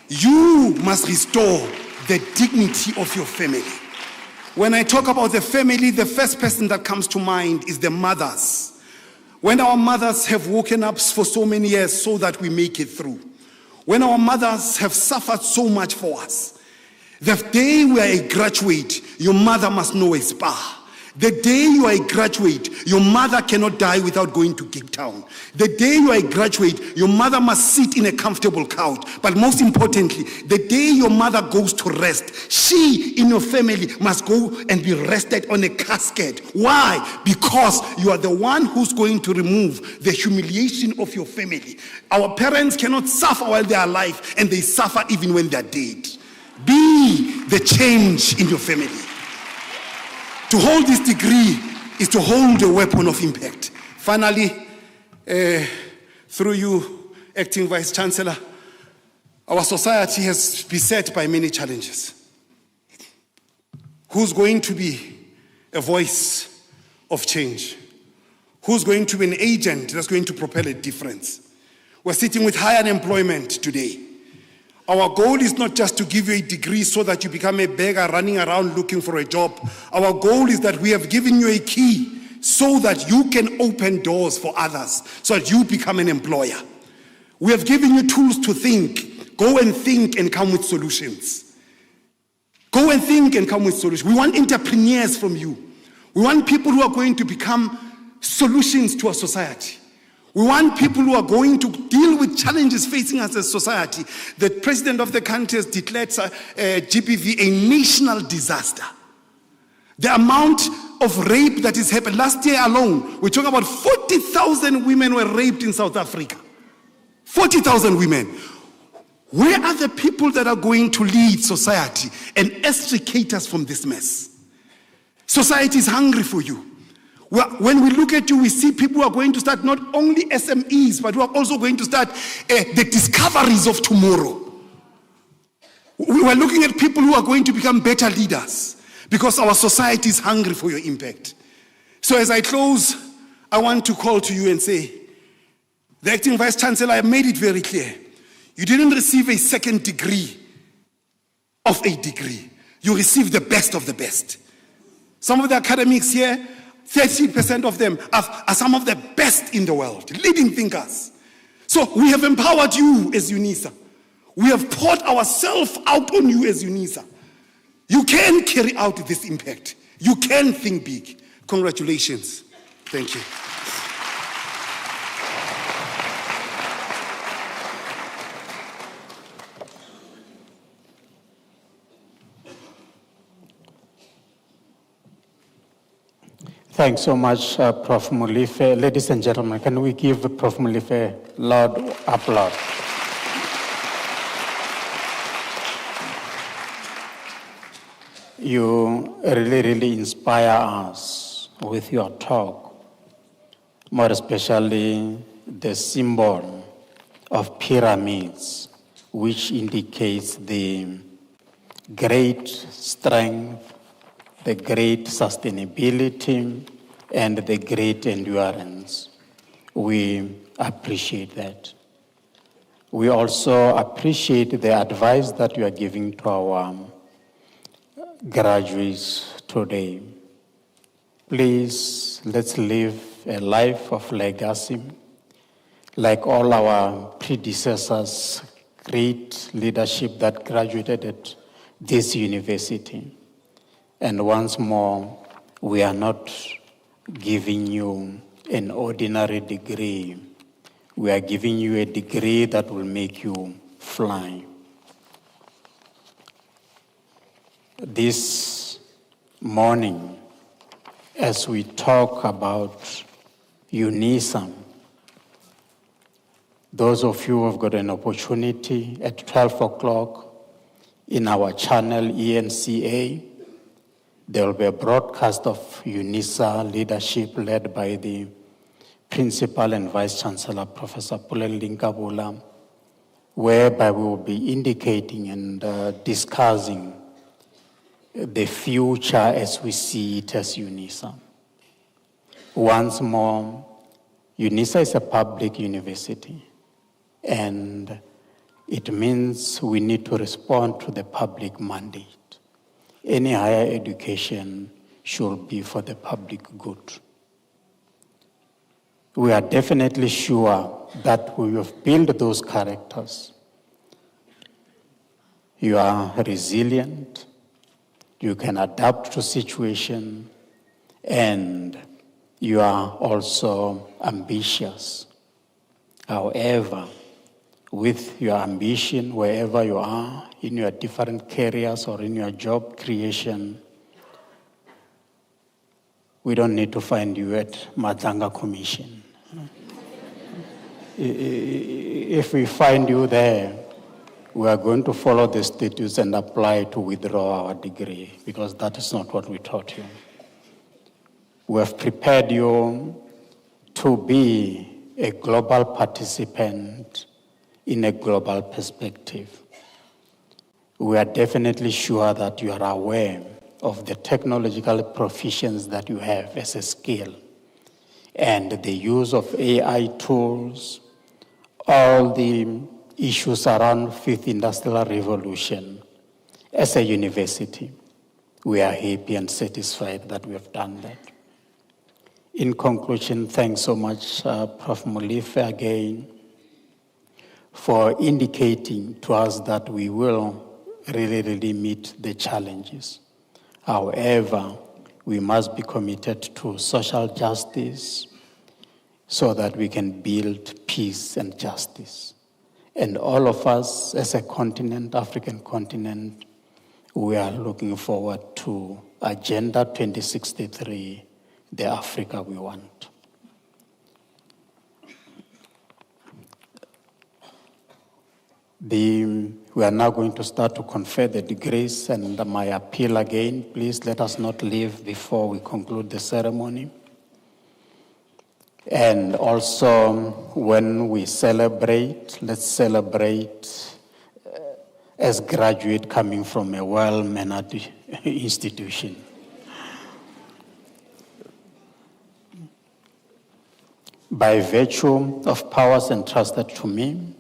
Speaker 21: You must restore the dignity of your family. When I talk about the family, the first person that comes to mind is the mothers. When our mothers have woken up for so many years so that we make it through. When our mothers have suffered so much for us. The day we are a graduate, your mother must know a spa. The day you are a graduate, your mother cannot die without going to Cape Town. The day you are a graduate, your mother must sit in a comfortable couch. But most importantly, the day your mother goes to rest, she in your family must go and be rested on a casket. Why? Because you are the one who's going to remove the humiliation of your family. Our parents cannot suffer while they are alive, and they suffer even when they are dead. Be the change in your family. To hold this degree is to hold a weapon of impact. Finally, through you, Acting Vice Chancellor, our society has been beset by many challenges. Who's going to be a voice of change? Who's going to be an agent that's going to propel a difference? We're sitting with high unemployment today. Our goal is not just to give you a degree so that you become a beggar running around looking for a job. Our goal is that we have given you a key so that you can open doors for others, so that you become an employer. We have given you tools to think. Go and think and come with solutions. Go and think and come with solutions. We want entrepreneurs from you. We want people who are going to become solutions to our society. We want people who are going to deal with challenges facing us as a society. The president of the country has declared GBV a national disaster. The amount of rape that is happened, last year alone, we're talking about 40,000 women were raped in South Africa. 40,000 women. Where are the people that are going to lead society and extricate us from this mess? Society is hungry for you. When we look at you, we see people who are going to start not only SMEs, but who are also going to start the discoveries of tomorrow. We are looking at people who are going to become better leaders because our society is hungry for your impact. So as I close, I want to call to you and say, the Acting Vice Chancellor, I made it very clear. You didn't receive a second degree of a degree. You received the best of the best. Some of the academics here, 30% of them are some of the best in the world, leading thinkers. So we have empowered you as UNISA. We have poured ourselves out on you as UNISA. You can carry out this impact. You can think big. Congratulations. Thank you.
Speaker 20: Thanks so much, Prof. Molefe. Ladies and gentlemen, can we give Prof. Molefe a loud applause? You really inspire us with your talk, more especially the symbol of pyramids, which indicates the great strength, the great sustainability, and the great endurance. We appreciate that. We also appreciate the advice that you are giving to our graduates today. Please, let's live a life of legacy, like all our predecessors, great leadership that graduated at this university. And once more, we are not giving you an ordinary degree. We are giving you a degree that will make you fly. This morning, as we talk about UNISA, those of you who have got an opportunity at 12 o'clock in our channel ENCA, there will be a broadcast of UNISA leadership led by the Principal and Vice Chancellor, Professor Puleng Linkabula, whereby we will be indicating and discussing the future as we see it as UNISA. Once more, UNISA is a public university, and it means we need to respond to the public mandate. Any higher education should be for the public good. We are definitely sure that we have built those characters. You are resilient, you can adapt to situation, and you are also ambitious. However, with your ambition, wherever you are, in your different careers or in your job creation, we don't need to find you at Madanga Commission. If we find you there, we are going to follow the statutes and apply to withdraw our degree, because that is not what we taught you. We have prepared you to be a global participant in a global perspective. We are definitely sure that you are aware of the technological proficiency that you have as a skill, and the use of AI tools, all the issues around fifth industrial revolution. As a university, we are happy and satisfied that we have done that. In conclusion, thanks so much, Prof. Molefe, again, for indicating to us that we will really meet the challenges. However, we must be committed to social justice so that we can build peace and justice. And all of us as a continent, African continent, we are looking forward to Agenda 2063, the Africa we want. We are now going to start to confer the degrees, and my appeal again, please let us not leave before we conclude the ceremony. And also, when we celebrate, let's celebrate as graduate coming from a well-mannered institution. By virtue of powers entrusted to me,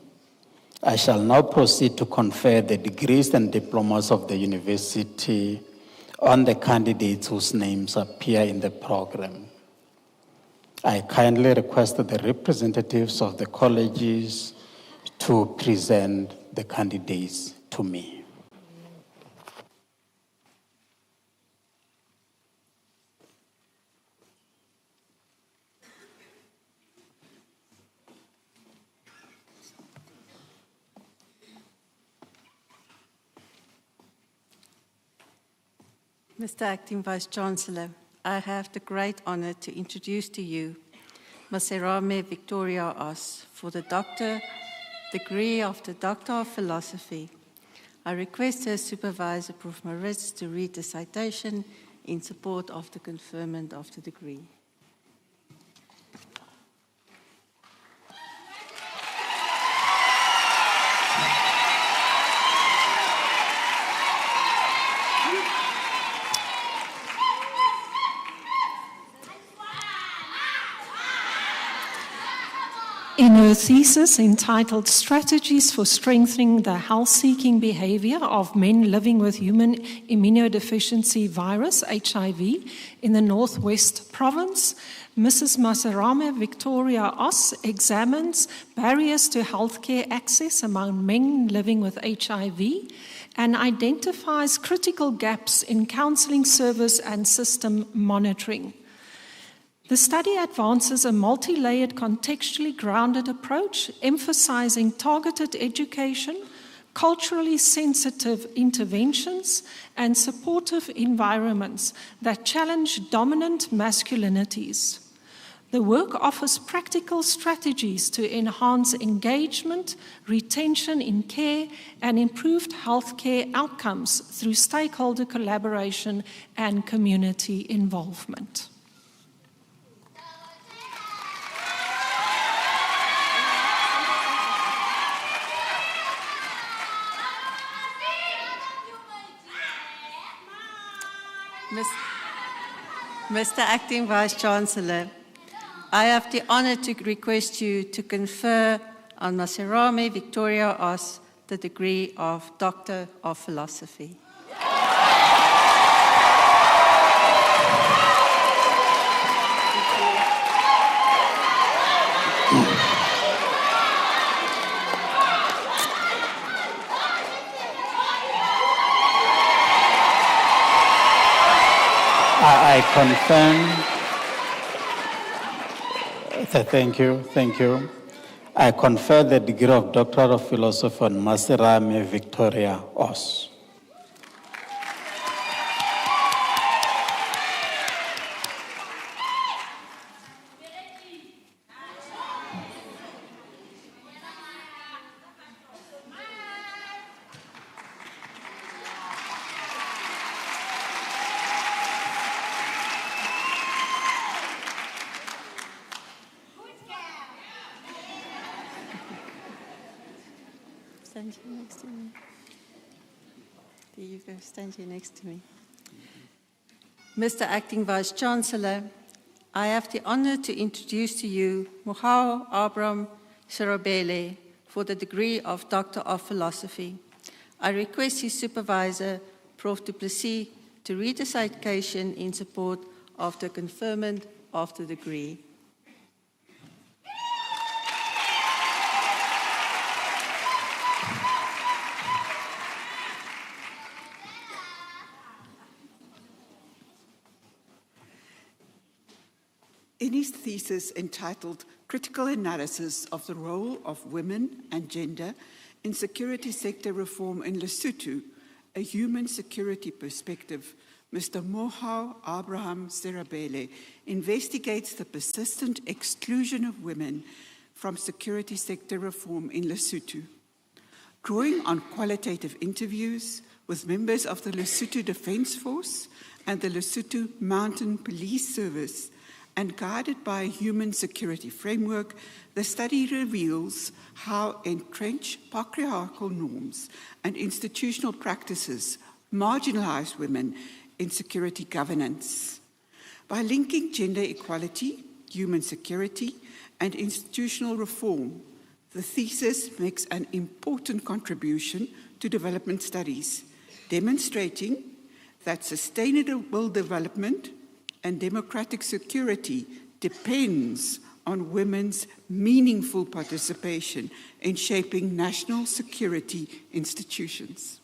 Speaker 20: I shall now proceed to confer the degrees and diplomas of the university on the candidates whose names appear in the program. I kindly request the representatives of the colleges to present the candidates to me.
Speaker 1: Mr. Acting Vice-Chancellor, I have the great honor to introduce to you Maserame Victoria Os for the degree of the Doctor of Philosophy. I request her supervisor, Prof. Maritz, to read the citation in support of the conferment of the degree.
Speaker 22: In her thesis entitled Strategies for Strengthening the Health-Seeking Behavior of Men Living with Human Immunodeficiency Virus, HIV, in the Northwest Province, Mrs. Maserame Victoria Os examines barriers to healthcare access among men living with HIV and identifies critical gaps in counseling service and system monitoring. The study advances a multi-layered, contextually grounded approach, emphasizing targeted education, culturally sensitive interventions, and supportive environments that challenge dominant masculinities. The work offers practical strategies to enhance engagement, retention in care, and improved healthcare outcomes through stakeholder collaboration and community involvement.
Speaker 1: Mr. Acting Vice-Chancellor, I have the honor to request you to confer on Maserame Victoria Os the degree of Doctor of Philosophy.
Speaker 20: I confirm. Thank you. I confer the degree of Doctor of Philosophy on Maserame Victoria Os.
Speaker 1: Stand here next to me. There you go, stand here next to me. Mr. Acting Vice-Chancellor, I have the honor to introduce to you Mohau Abraham Serobele for the degree of Doctor of Philosophy. I request his supervisor, Prof. Du Plessis, to read the citation in support of the conferment of the degree.
Speaker 2: In his thesis entitled Critical Analysis of the Role of Women and Gender in Security Sector Reform in Lesotho, a Human Security Perspective, Mr. Mohau Abraham Serobele investigates the persistent exclusion of women from security sector reform in Lesotho. Drawing on qualitative interviews with members of the Lesotho Defence Force and the Lesotho Mountain Police Service, and guided by a human security framework, the study reveals how entrenched patriarchal norms and institutional practices marginalize women in security governance. By linking gender equality, human security, and institutional reform, the thesis makes an important contribution to development studies, demonstrating that sustainable development and democratic security depends on women's meaningful participation in shaping national security institutions.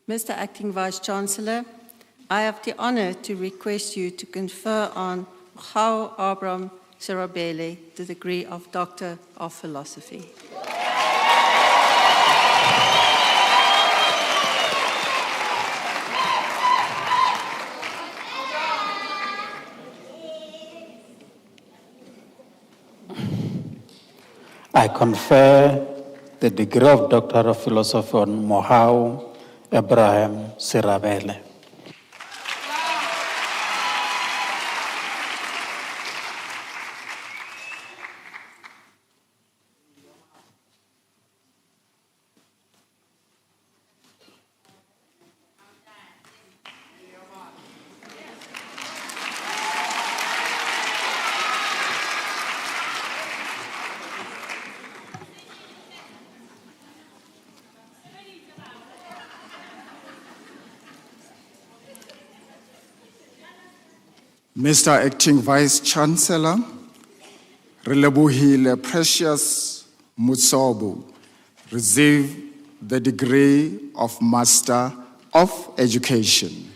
Speaker 1: Mr. Acting Vice-Chancellor, I have the honor to request you to confer on Mohau Abraham Serobele the degree of Doctor of Philosophy.
Speaker 20: I confer the degree of Doctor of Philosophy on Mohau Abraham Serobele.
Speaker 5: Mr. Acting Vice-Chancellor, Relebohile Precious Mutsobo, receive the degree of Master of Education.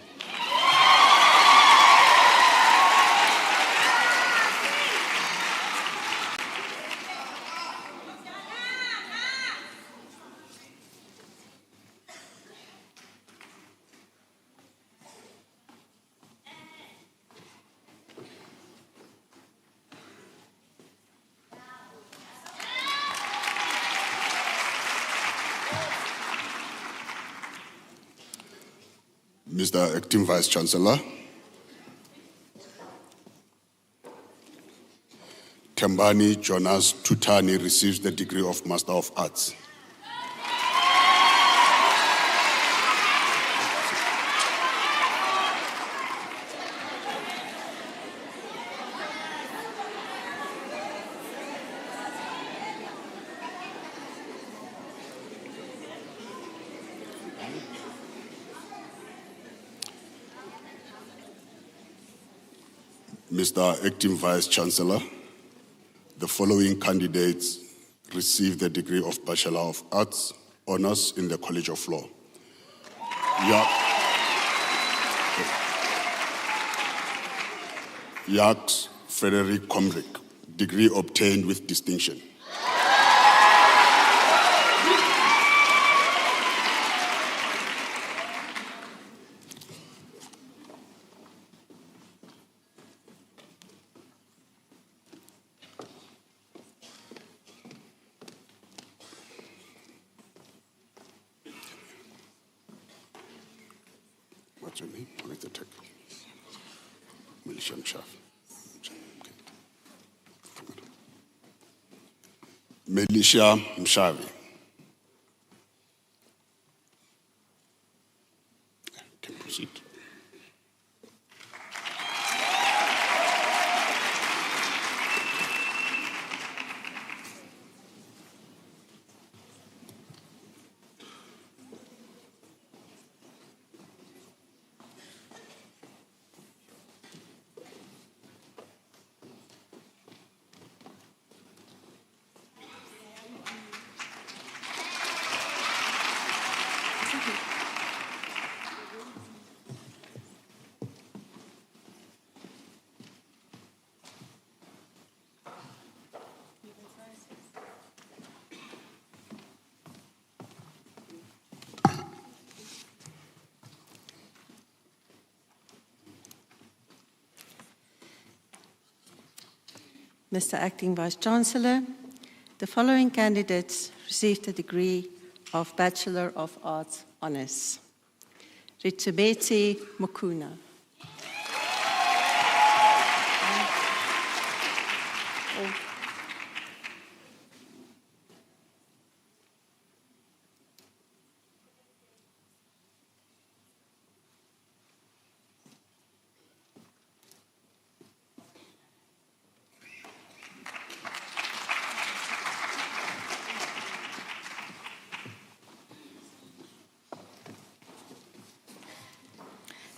Speaker 21: Mr. Acting Vice-Chancellor, Kembani Jonas Tutani receives the degree of Master of Arts. Mr. Acting Vice-Chancellor, the following candidates
Speaker 6: receive the degree of Bachelor of Arts, Honours in the College of Law. Jacques Frederick Comric, degree obtained with distinction. What's your name? Where's the tech? Melisha Mshavi. Melisha Mshavi. Can proceed.
Speaker 1: Mr. Acting Vice-Chancellor, the following candidates received the degree of Bachelor of Arts Honours. Ritubeti Mukuna.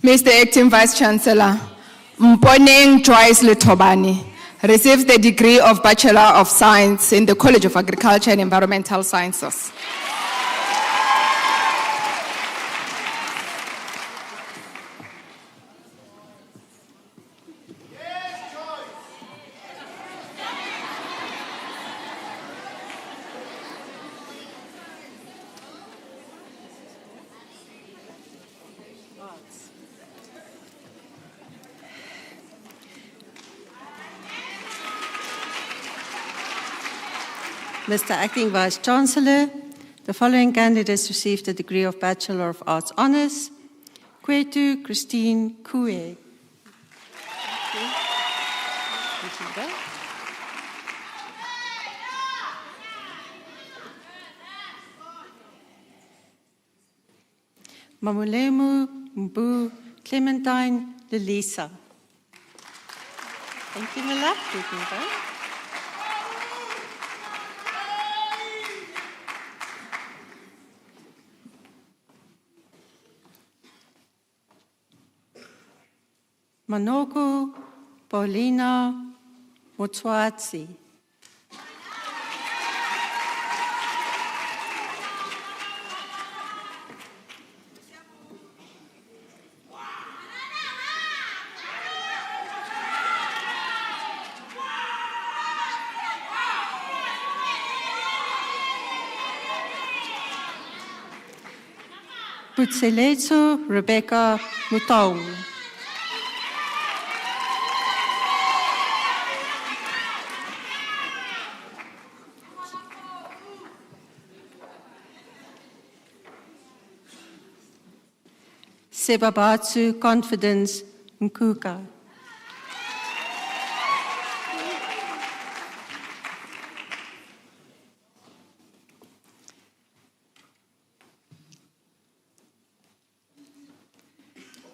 Speaker 7: Mr. Acting Vice-Chancellor, Mponeng Joyce Letobani receives the degree of Bachelor of Science in the College of Agriculture and Environmental Sciences.
Speaker 1: Mr. Acting Vice-Chancellor, the following candidates received the degree of Bachelor of Arts Honours. Kwetu Christine Kue. Mamulemu Mbu Clementine Lelisa. Thank you, Mila. Manoko Paulina Motswatsi. Putseletso Rebecca Mutau. Sebabatsu Confidence Nkuka.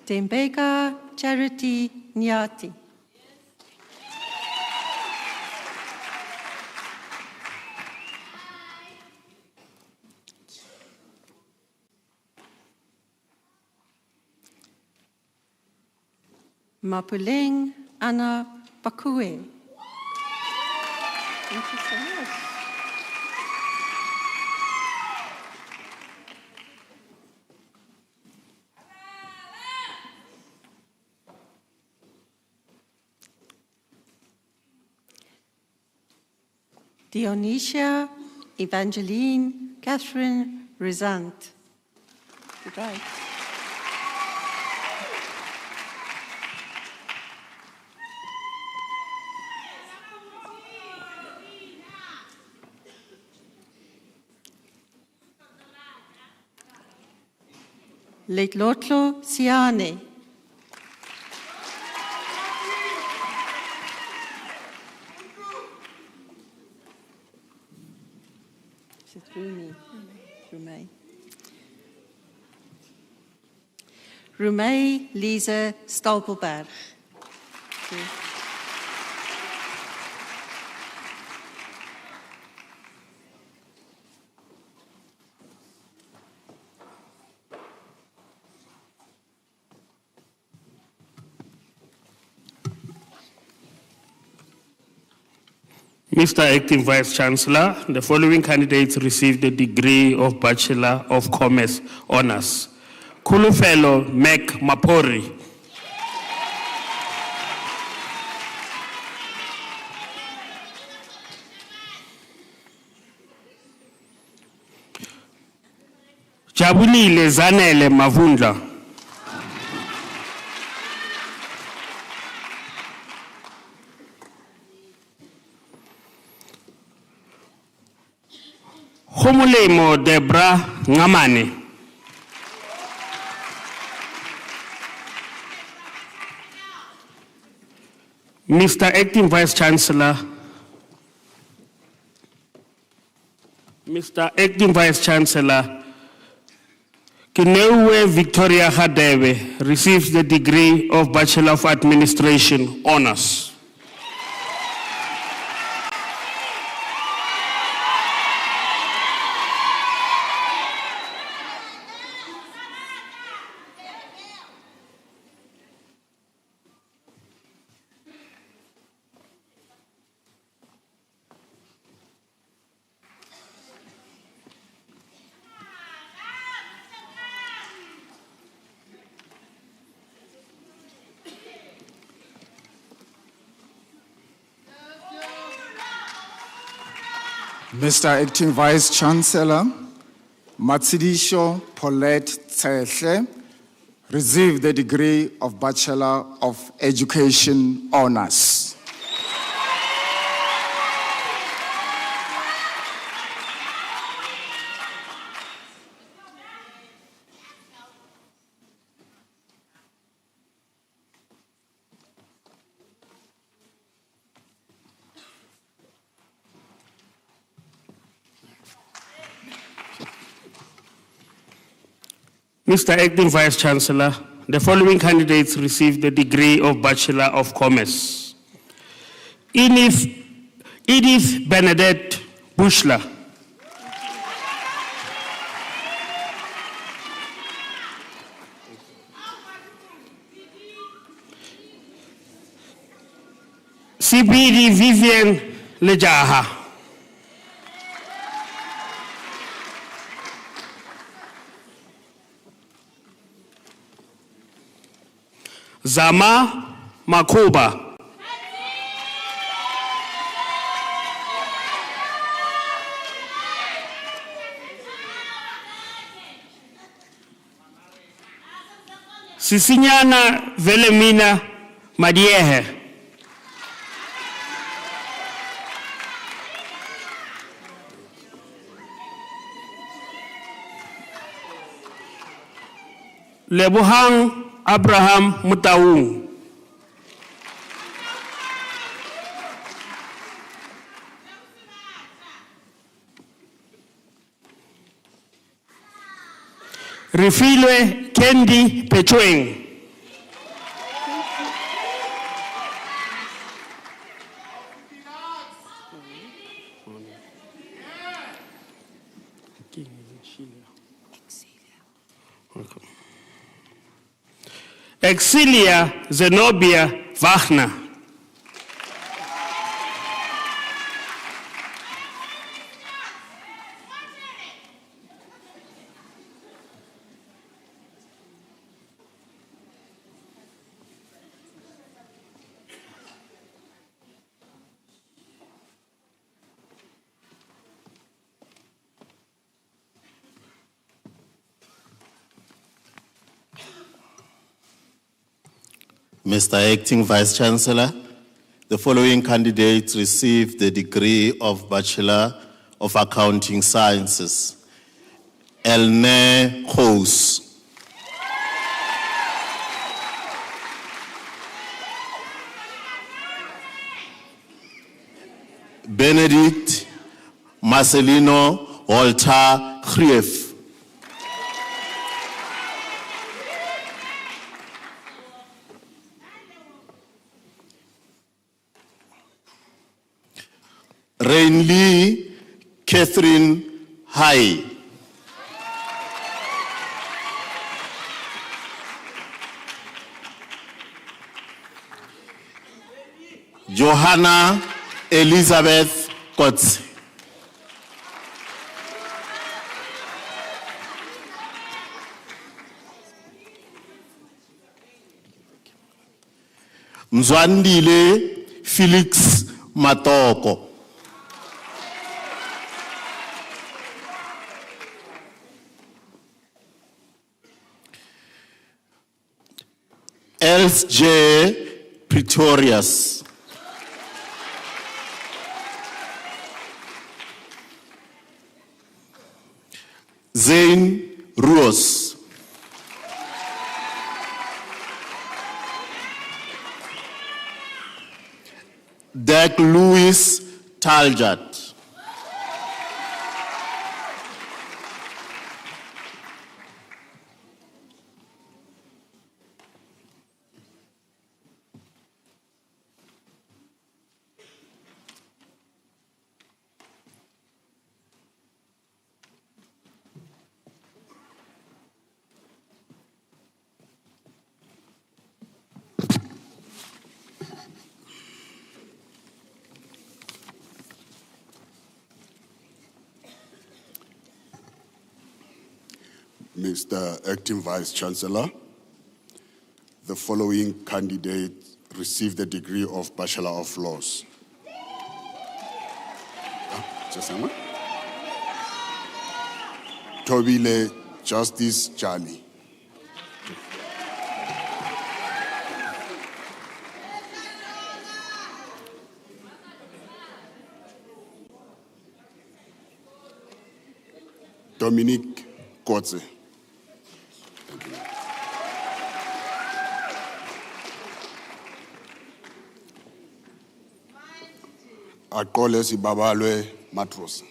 Speaker 1: Tembeka Charity Nyati. Mapuleng Anna Pakue. Thank you so much. Dionysia Evangeline Catherine Resant. Good right. Letlotlo Siane. Is it Rumi? Rumei. Rumei Lise Stapelberg.
Speaker 8: Mr. Acting Vice Chancellor, the following candidates received the degree of Bachelor of Commerce Honours. Kulufelo Mac Mapori. Jabulile Zanele Mavundla. Homolemo Debra Ngamane. Mr. Acting Vice Chancellor, Kinewe Victoria Hadebe receives the degree of Bachelor of Administration Honours.
Speaker 5: Mr. Acting Vice Chancellor, Matsidisho Paulette Tsehle received the degree of Bachelor of Education Honours.
Speaker 8: Mr. Acting Vice Chancellor, the following candidates received the degree of Bachelor of Commerce. Edith Bernadette Bushler. Sibidi Vivian Lejaha. Zama Makuba. Sisinyana Velemina Madiehe. Lebuhang Abraham Mutaung. Refilwe Kendi Pechueng. Exilia Zenobia Wagner.
Speaker 10: Mr. Acting Vice Chancellor, the following candidates received the degree of Bachelor of Accounting Sciences. Elne Khous. Benedict Marcelino Walter Krief. Rainlee Catherine Hai. Johanna Elizabeth Kotze. Mzwandile Felix Matoko. Else J. Pretorius. Zane Ruos. Dak Louis Taljat.
Speaker 6: Mr. Acting Vice Chancellor, the following candidates received the degree of Bachelor of Laws. Tobile Justice Jali. Dominique Kotze. Akole Sibabalwe Matros.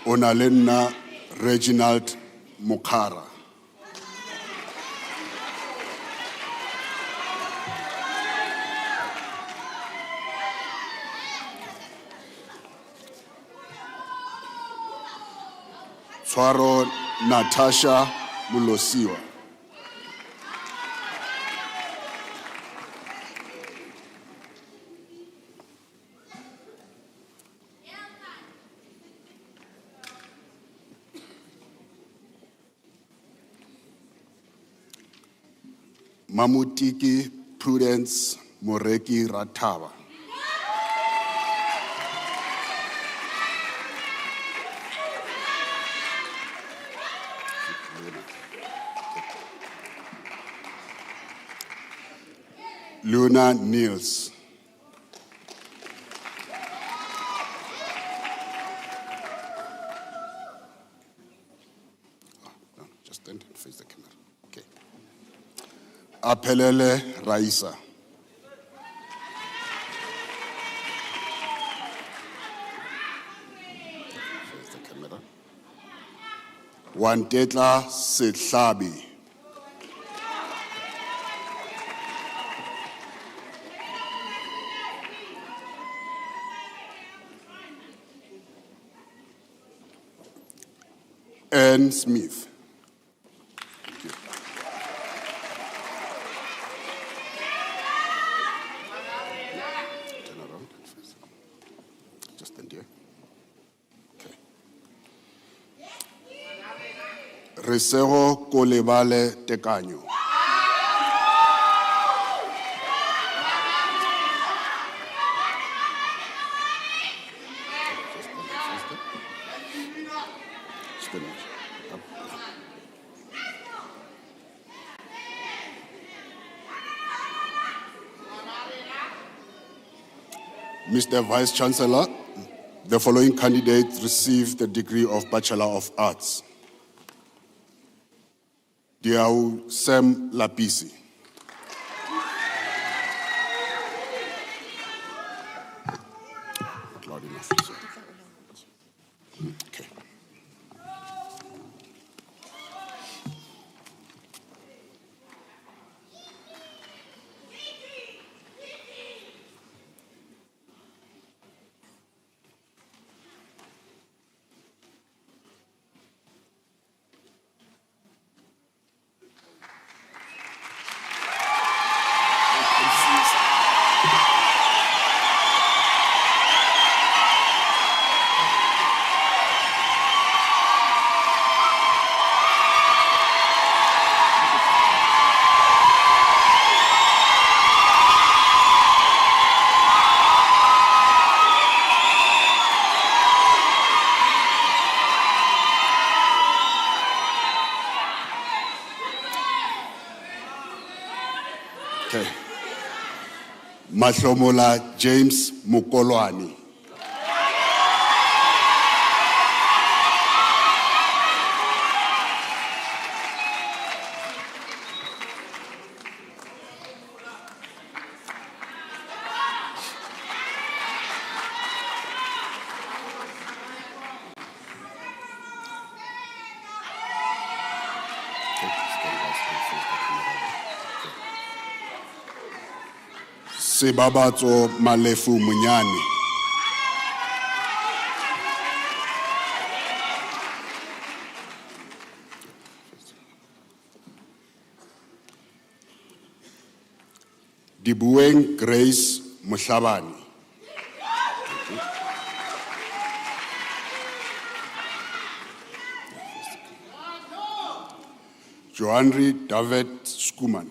Speaker 6: Onalena Reginald Mukara. Swaro Natasha Mulosiwa. Mamutiki Prudence Moreki Ratava. Luna Niels. Just stand and face the camera. Okay. Apelele Raisa. Face the camera. Wantetla Setlabi. Anne Smith. Thank you. Turn around and face. Just stand here. Okay. Resego Kolebale Tekanyo. Just stand here. Mr. Vice Chancellor, the following candidates received the degree of Bachelor of Arts. Diau Sam Lapisi. Okay. Okay. Mahlomola James Mukolwani. Sebabatso Malefu Munyani. Dibueng Grace Mushabani. Joanri David Skuman.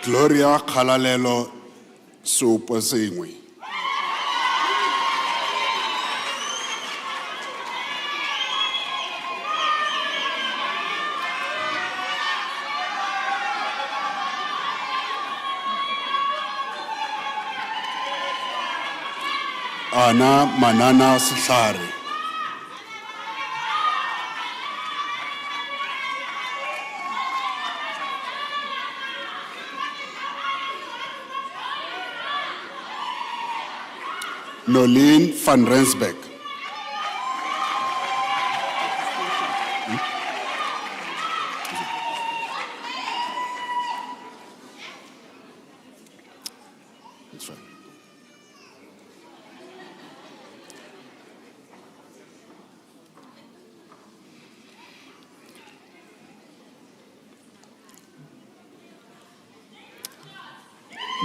Speaker 6: Gloria Khalalelo Soposengwe. Ana Manana Sihlari. Nolene van Rensbeck. That's fine.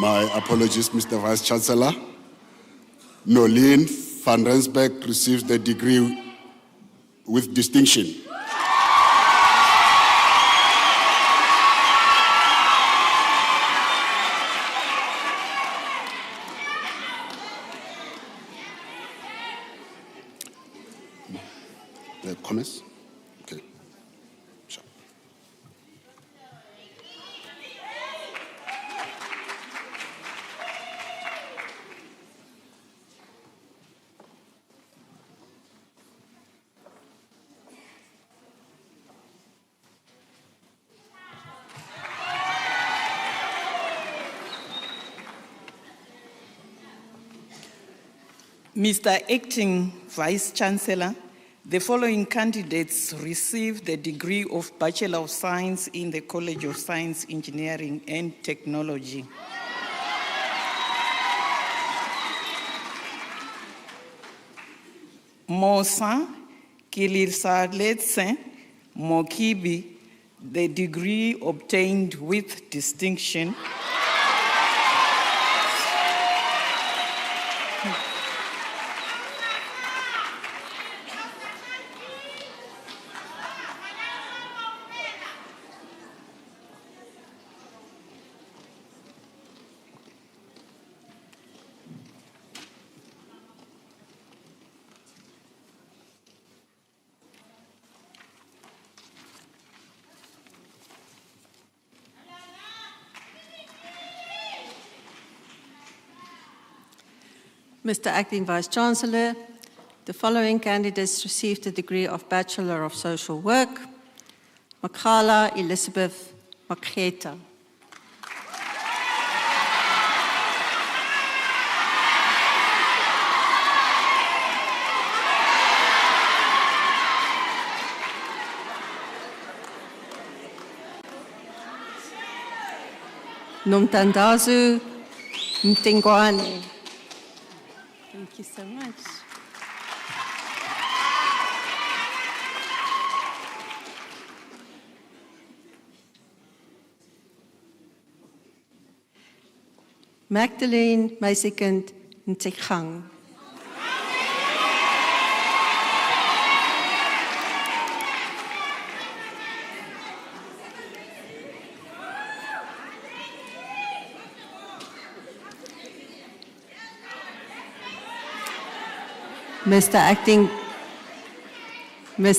Speaker 6: My apologies, Mr. Vice Chancellor. Nolene van Rensbeck receives the degree with distinction. The comments? Okay. Sure.
Speaker 12: Mr. Acting Vice Chancellor, the following candidates received the degree of Bachelor of Science in the College of Science, Engineering and Technology. Mosa Kilisaletse Mokibi, the degree obtained with distinction.
Speaker 1: Mr. Acting Vice-Chancellor, the following candidates received the degree of Bachelor of Social Work. Makhala Elizabeth Makgeta. Nomtandazu Mtingwane. Thank you so much. Magdalene Meisikind Ntikgang. Mr.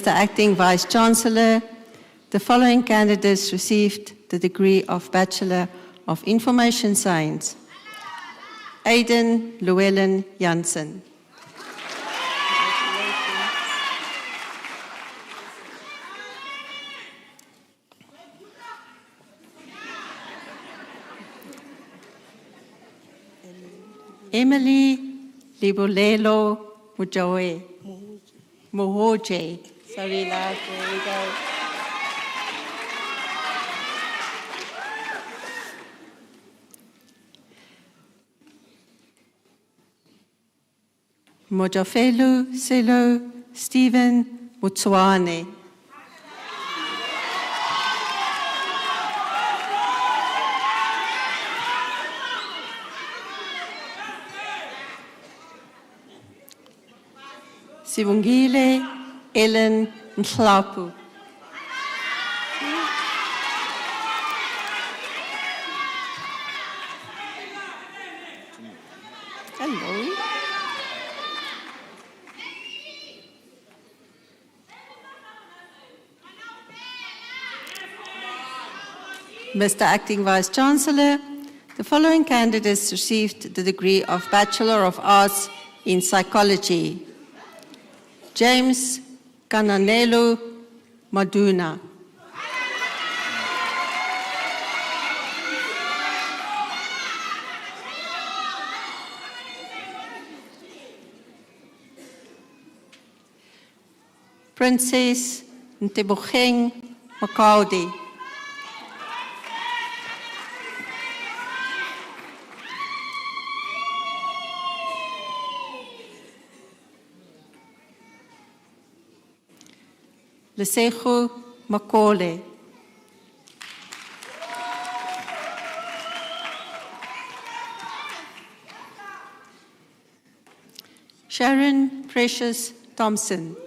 Speaker 1: Acting Vice-Chancellor, the following candidates received the degree of Bachelor of Information Science. Aiden Llewellyn Jansen. Emily Libolelo Mohoje. Sorry, love, there we go. Mojafelu Selo Stephen Mutswane. Sibongile Ellen Mhlapu. Hello. Mr. Acting Vice-Chancellor, the following candidates received the degree of Bachelor of Arts in Psychology. James Kananelu Maduna. Princess Ntebogang Makaudi. Lesego Makole. Sharon Precious Thompson.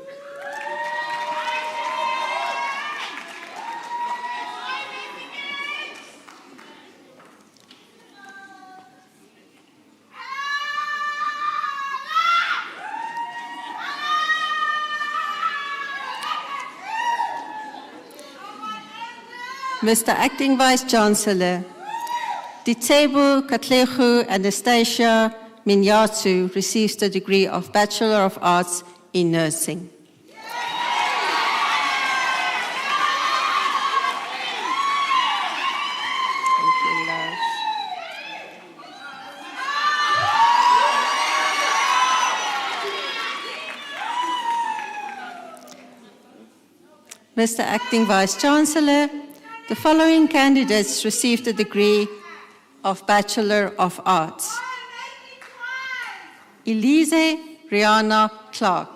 Speaker 1: Mr. Acting Vice-Chancellor, Ditebo Katlego Anastasia Minyatsu receives the degree of Bachelor of Arts in Nursing. Thank you, love. Mr. Acting Vice-Chancellor, the following candidates received the degree of Bachelor of Arts. Elise Rihanna Clark.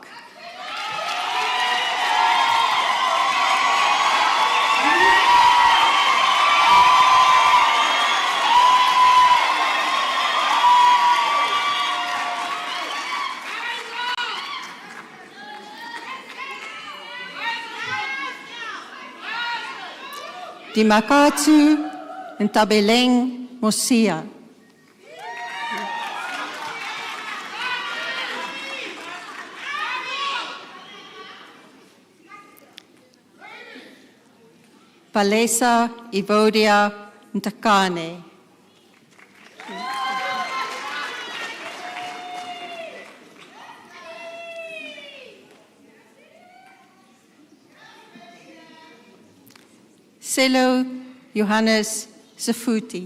Speaker 1: Dimakatsu Ntabeleng Mosia. Palesa Evodia Ntakane. Selo Johannes Zafuti.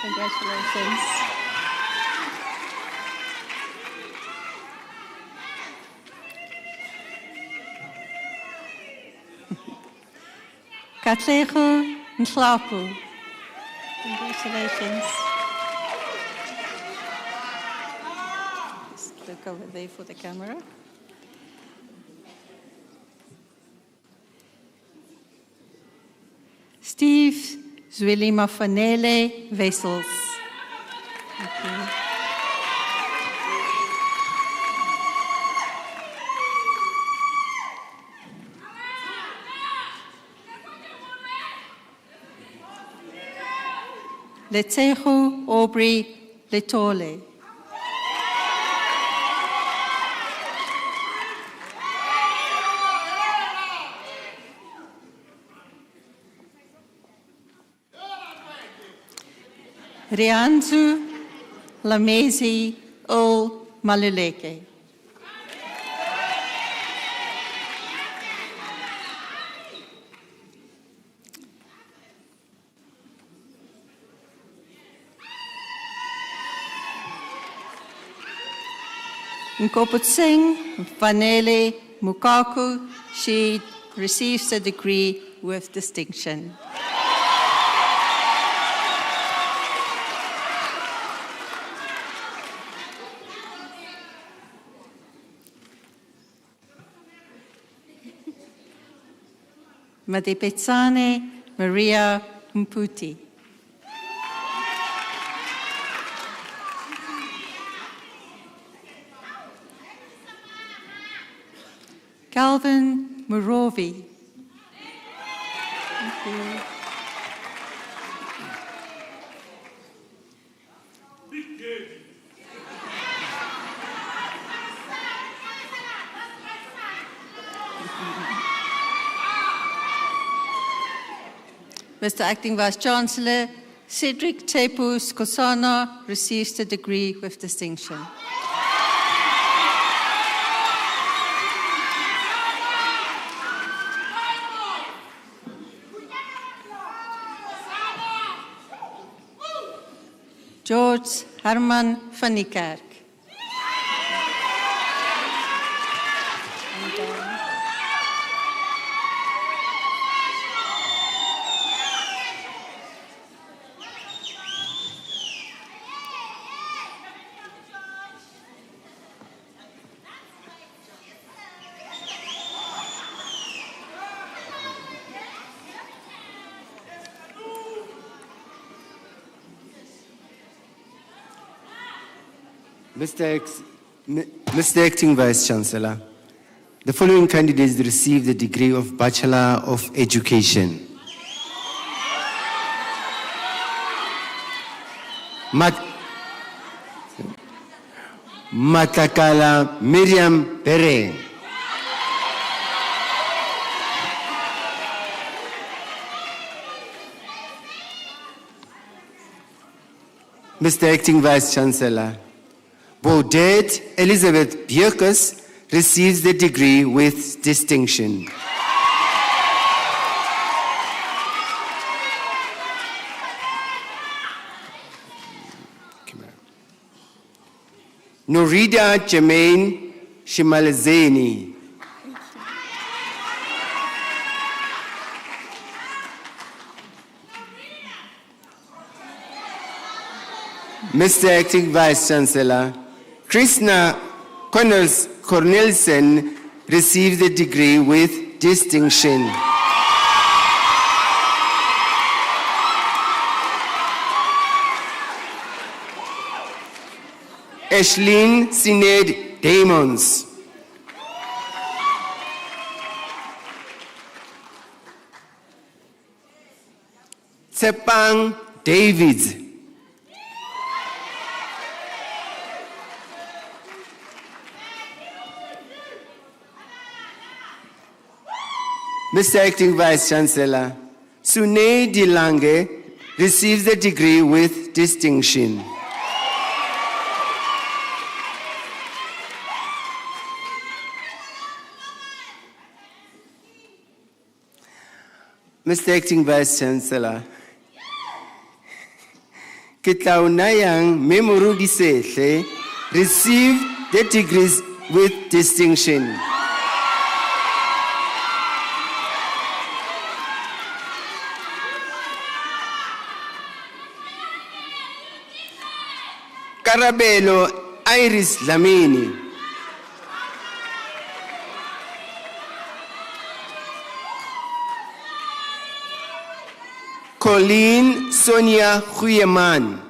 Speaker 1: Congratulations. Katlego Nhlapu. Congratulations. Just look over there for the camera. Steve Zwelimafanele Wessels. Thank you. Letsehu Aubrey Letole. Rianzu Lamezi Ol Maluleke. Nkoputsing Vanele Mukaku, she receives a degree with distinction. Madipetsane Maria Mputi. Calvin Murovi. Thank you. Mr. Acting Vice-Chancellor, Cedric Tepu Skosana receives the degree with distinction. George Herman van die Kerk.
Speaker 11: Mr. Acting Vice-Chancellor, the following candidates receive the degree of Bachelor of Education. Matakala Miriam Pere. Mr. Acting Vice-Chancellor, Baudet Elizabeth Bierkes receives the degree with distinction. Norida Jermaine Shimalazeni. Mr. Acting Vice-Chancellor, Krishna Cornelsen received the degree with distinction. Ashleen Sinead Damons. Tsepang Davids. Mr. Acting Vice-Chancellor, Sune Dilange receives the degree with distinction. Mr. Acting Vice Chancellor, ke tla o nayang Memoru Disehle received the degrees with distinction. Karabelo Iris Lamini. Colleen Sonia Huyeman.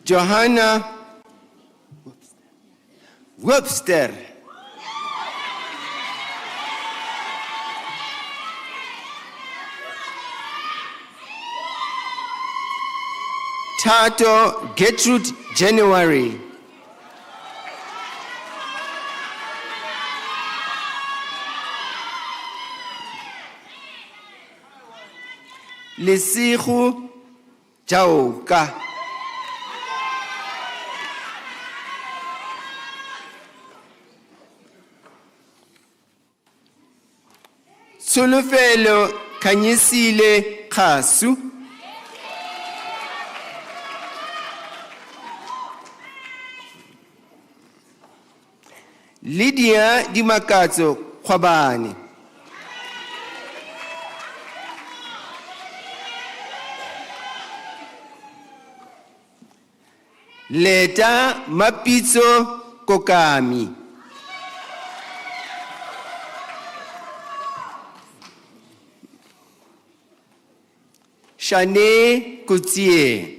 Speaker 11: Johanna Webster. Tato Gertrude January. Lesihu Jauka. Solofelo Kanyisile Khasu. Lydia Dimakatso Khwabane. Leta Mapitso Kokami. Shane Kutie.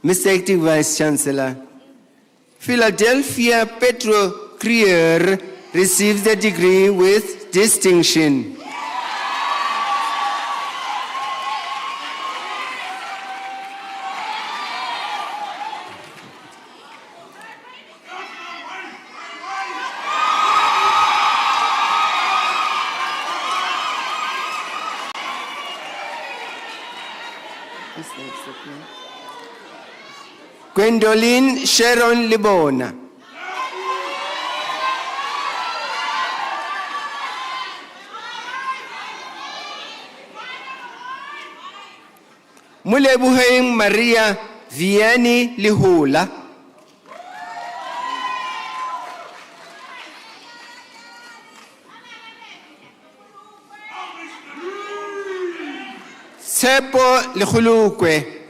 Speaker 11: Mr. Acting Vice Chancellor, Philadelphia Petro Krier receives the degree with distinction. Gwendolyn Sharon Libona. Mulebuheng Maria Vianney Lihula. Sepo Lihulukwe.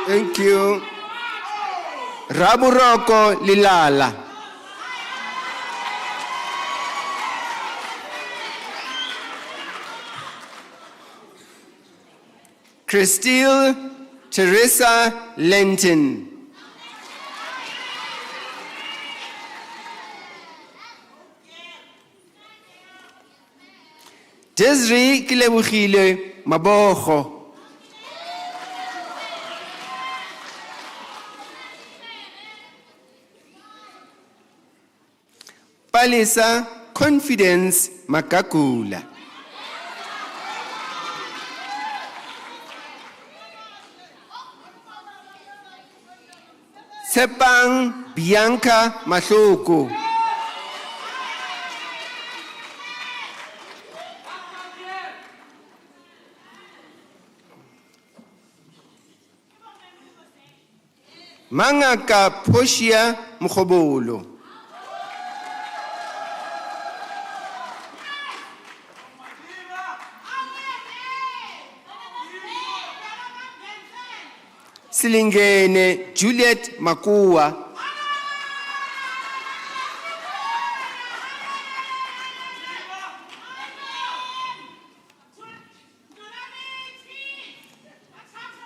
Speaker 11: Thank you. Raburoko Lilala. Christine Teresa Lenton. Desiree Kilebuchile Maboho. Palisa Confidence Makakula. Sepang Bianca Mahloko. Mangaka Poshia Mkhobolo. Silingene Juliet Makua.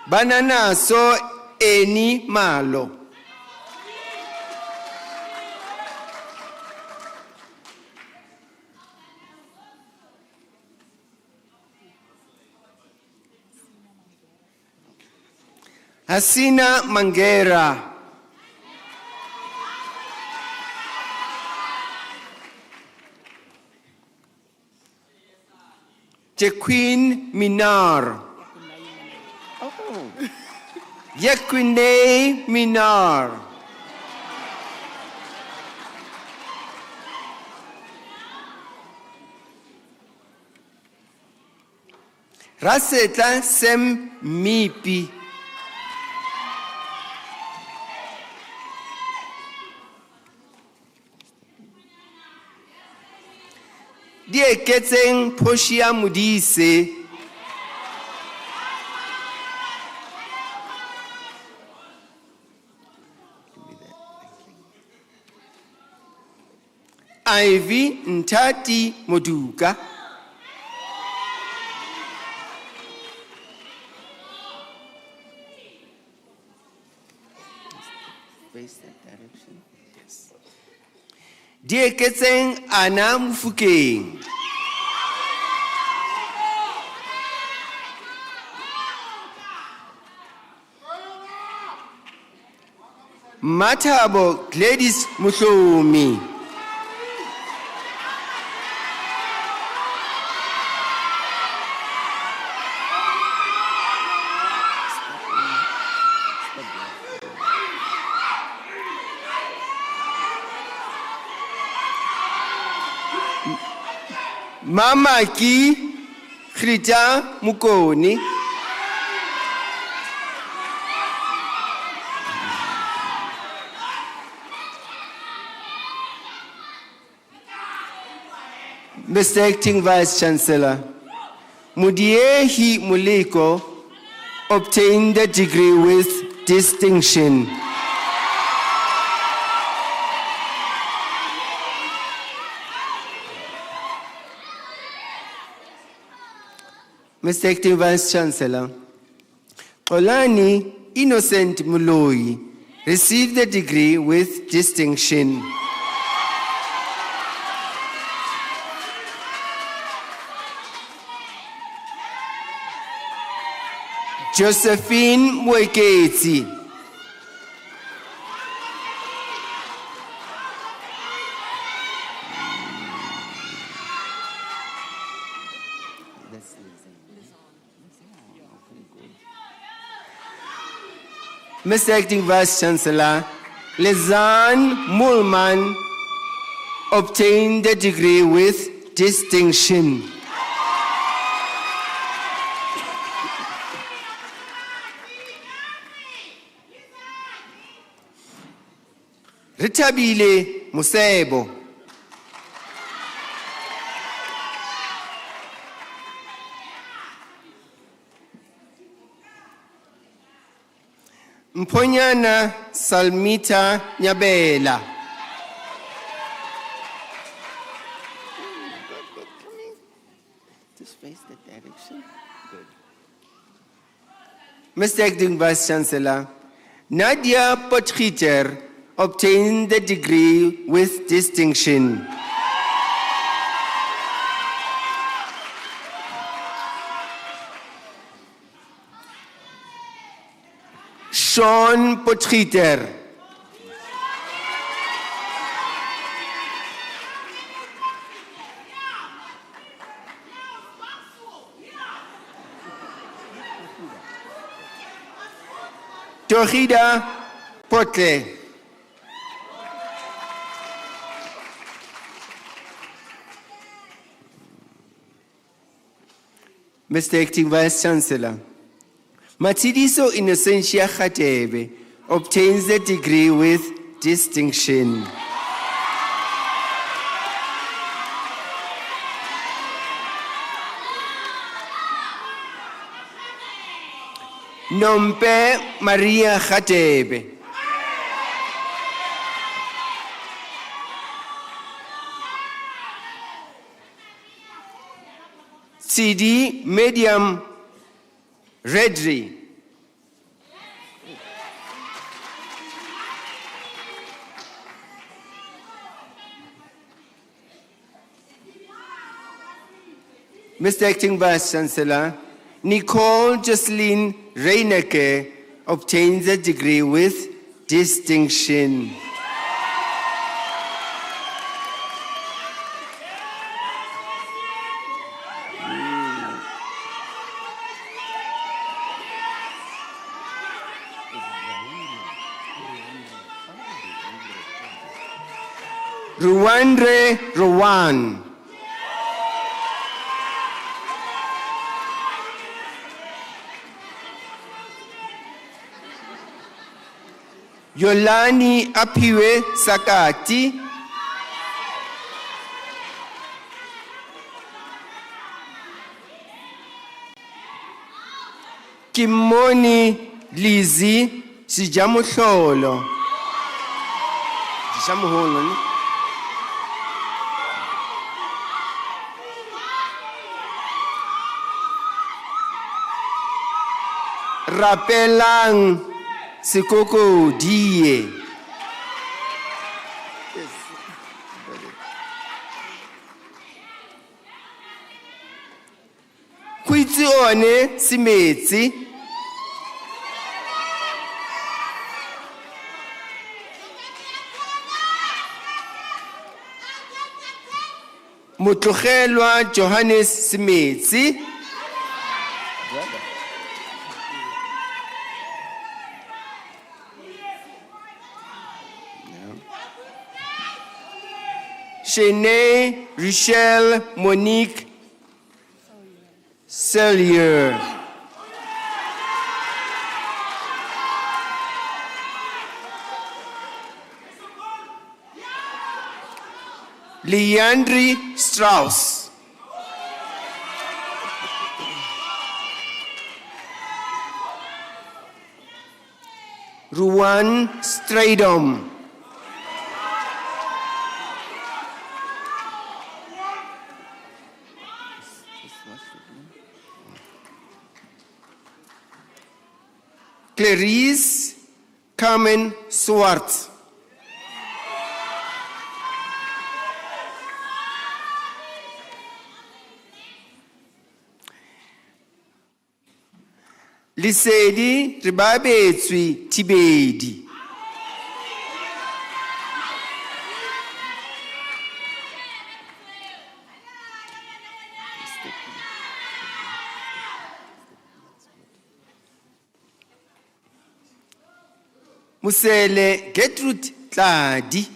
Speaker 11: Banana so Eni Malo. Hasina Mangera. Jequeen Minar. Yequine Minar. Rasetla Sem Mipi. Die Ketzeng Poshia Mudise. Ivy Ntati Moduka. Face that direction. Yes. Die Ketzeng Ana Mufukeng. Matabo Gladys Mushomi. Mama Ki Krita Mukoni. Mr. Acting Vice Chancellor, Mudiehi Muliko obtained the degree with distinction. Mr. Acting Vice Chancellor, Olani Innocent Muloi received the degree with distinction. Josephine Mwekezi. Mr. Acting Vice Chancellor, Lezan Mulman obtained the degree with distinction. Ritabile Musebo. Mponyana Salmita Nyabela. Just face that direction. Good. Mr. Acting Vice Chancellor, Nadia Potgieter obtained the degree with distinction. Sean Potgieter. Torhida Potle. Mr. Acting Vice Chancellor, Matsidiso Innocentia Khatebe obtains the degree with distinction. Nompe Maria Khatebe. CD Medium Redry. Mr. Acting Vice Chancellor, Nicole Jocelyn Reineke obtains a degree with distinction. Ruwandre Rowan. Yolani Apiwe Sakati. Kimoni Lizzy Sijamuhlolo. Sijamuholo ni? Rapelang Sikoko Die. Kwitsi one Simetsi. Mutlogelwa Johannes Simetsi. Shene Richelle Monique Sellier. Leandri Strauss. Ruan Stradom. Clarice Carmen Swart. Lisedi Ribabetswi Tibedi. Musele Gertrude Tladi.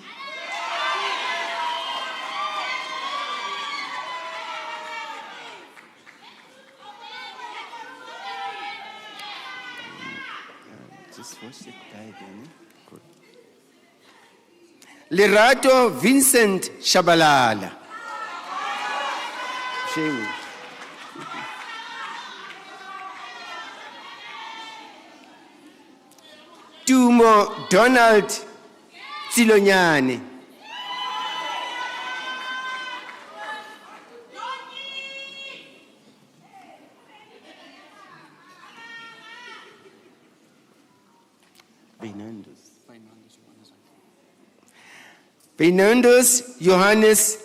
Speaker 11: Lerato Vincent Shabalala. Shame. Tumo Donald Tsilonyane. Fernandes Johannes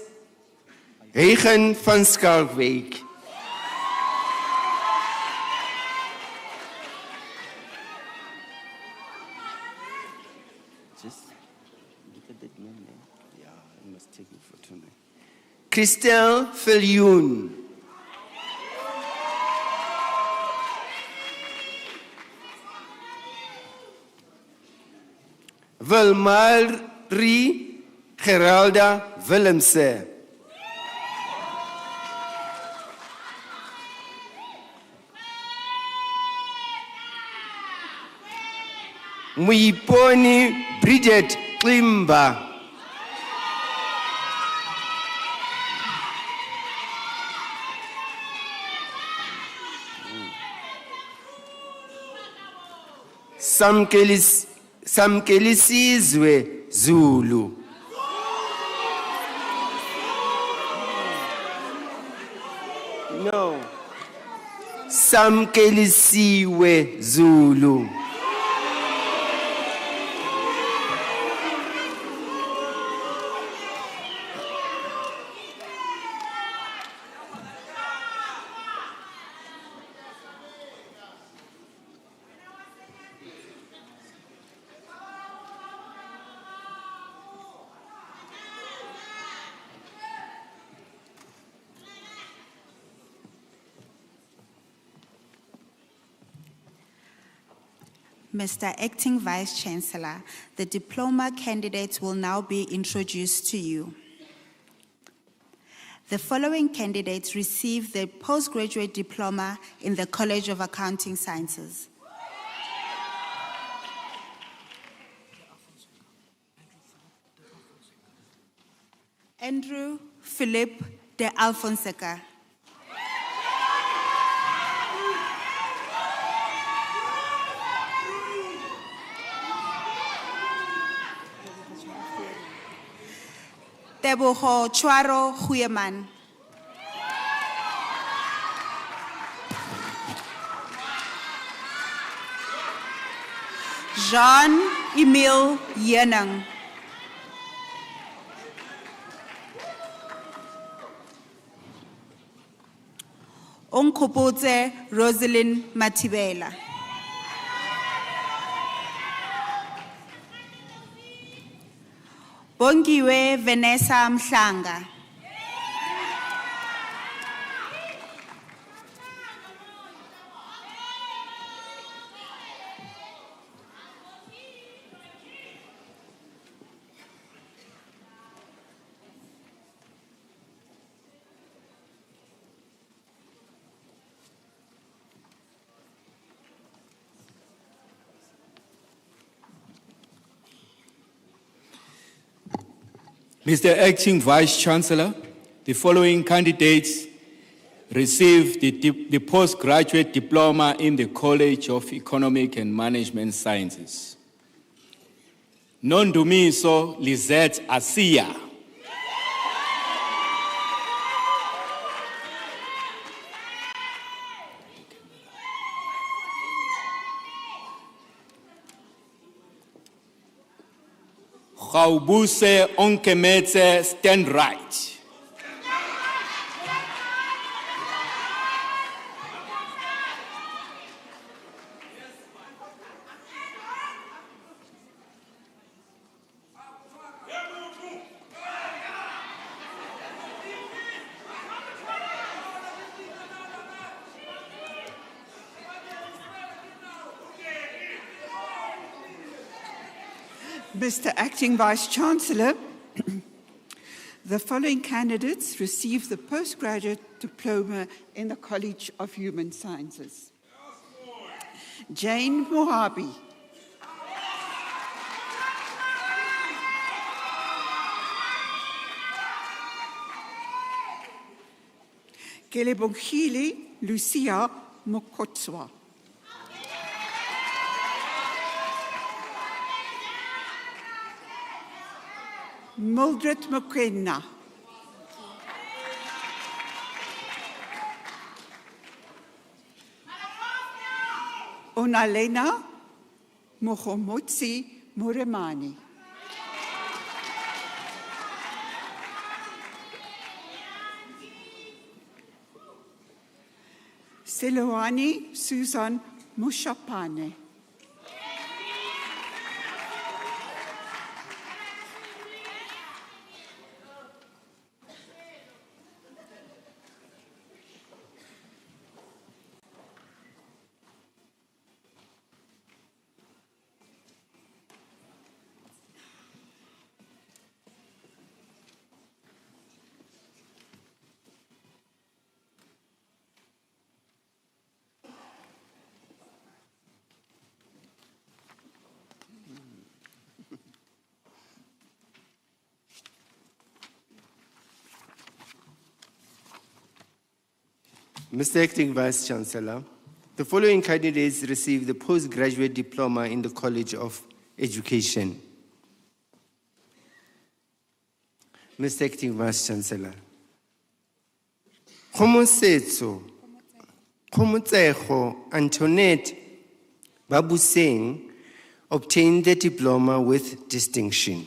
Speaker 11: Heigen van Skalkwyk. Just look at that name there. Yeah, I must take it for tonight. Christelle Viljoen. Wilmarie Geralda Willemse. Muiponi Bridget Klimba. Samkelisizwe Zulu. No. Samkelisiwe Zulu.
Speaker 13: Mr. Acting Vice Chancellor, the diploma candidates will now be introduced to you. The following candidates received the postgraduate diploma in the College of Accounting Sciences. Andrew Philip de Alfonseca. Tebogo Chwaro Huyeman. Jean-Emile Yenang. Onkopotse Rosalind Matibela. Bongiwe Vanessa Mhlanga.
Speaker 14: Mr. Acting Vice Chancellor, the following candidates received the postgraduate diploma in the College of Economic and Management Sciences. Nondumiso Lizette Asia. Gaubuse Onkemetse Stand Right.
Speaker 2: Mr. Acting Vice Chancellor, the following candidates received the postgraduate diploma in the College of Human Sciences. Jane Mohabi. Kelebongile Lucia Mokotswa. Mildred Mokwena. Onalena Mohomotsi Muremani. Seloani Susan Mushapane.
Speaker 11: Mr. Acting Vice Chancellor, the following candidates received the postgraduate diploma in the College of Education. Mr. Acting Vice Chancellor, Khomosetso Khomotseho Antoinette Babuseng obtained the diploma with distinction.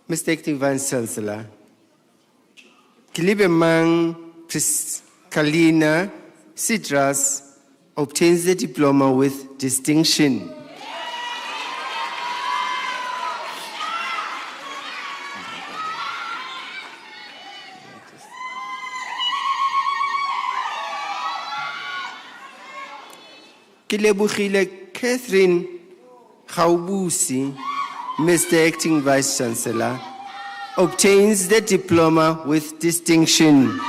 Speaker 11: Mr. Acting Vice Chancellor, Kilibemang Priscalina Sidras obtains the diploma with distinction. Ke lebogile Catherine Gaubusi, Mr. Acting Vice Chancellor, obtains the diploma with distinction.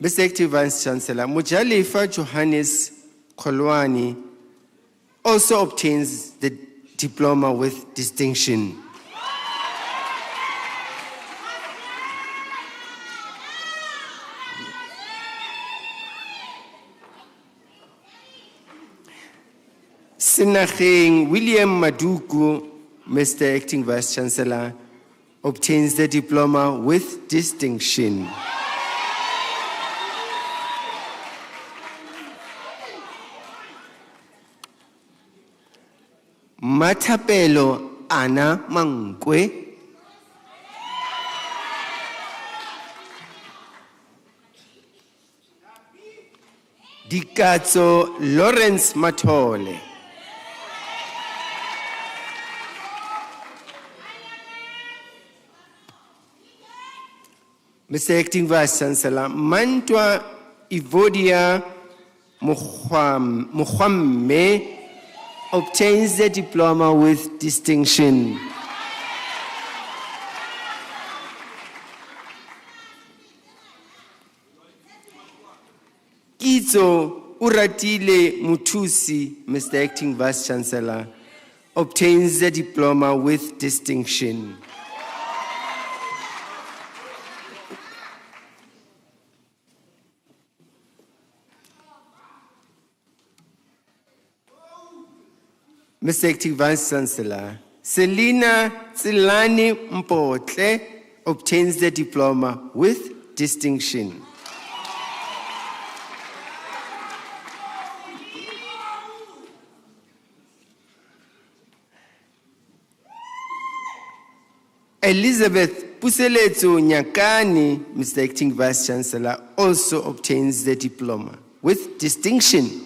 Speaker 11: Mr. Acting Vice Chancellor, Mujalifa Johannes Kolwani also obtains the diploma with distinction. Sinacheng William Maduku, Mr. Acting Vice Chancellor, obtains the diploma with distinction. Matapelo Ana Mangwe, Dikatso Lawrence Matole, Mr. Acting Vice Chancellor, Mantwa Ivodia Mukhwamme obtains the diploma with distinction. Kitso Uratile Mutusi, Mr. Acting Vice Chancellor, obtains the diploma with distinction. Mr. Acting Vice Chancellor, Selina Tsilani Mpotle obtains the diploma with distinction. Elizabeth Puseletso Nyakani, Mr. Acting Vice Chancellor, also obtains the diploma with distinction.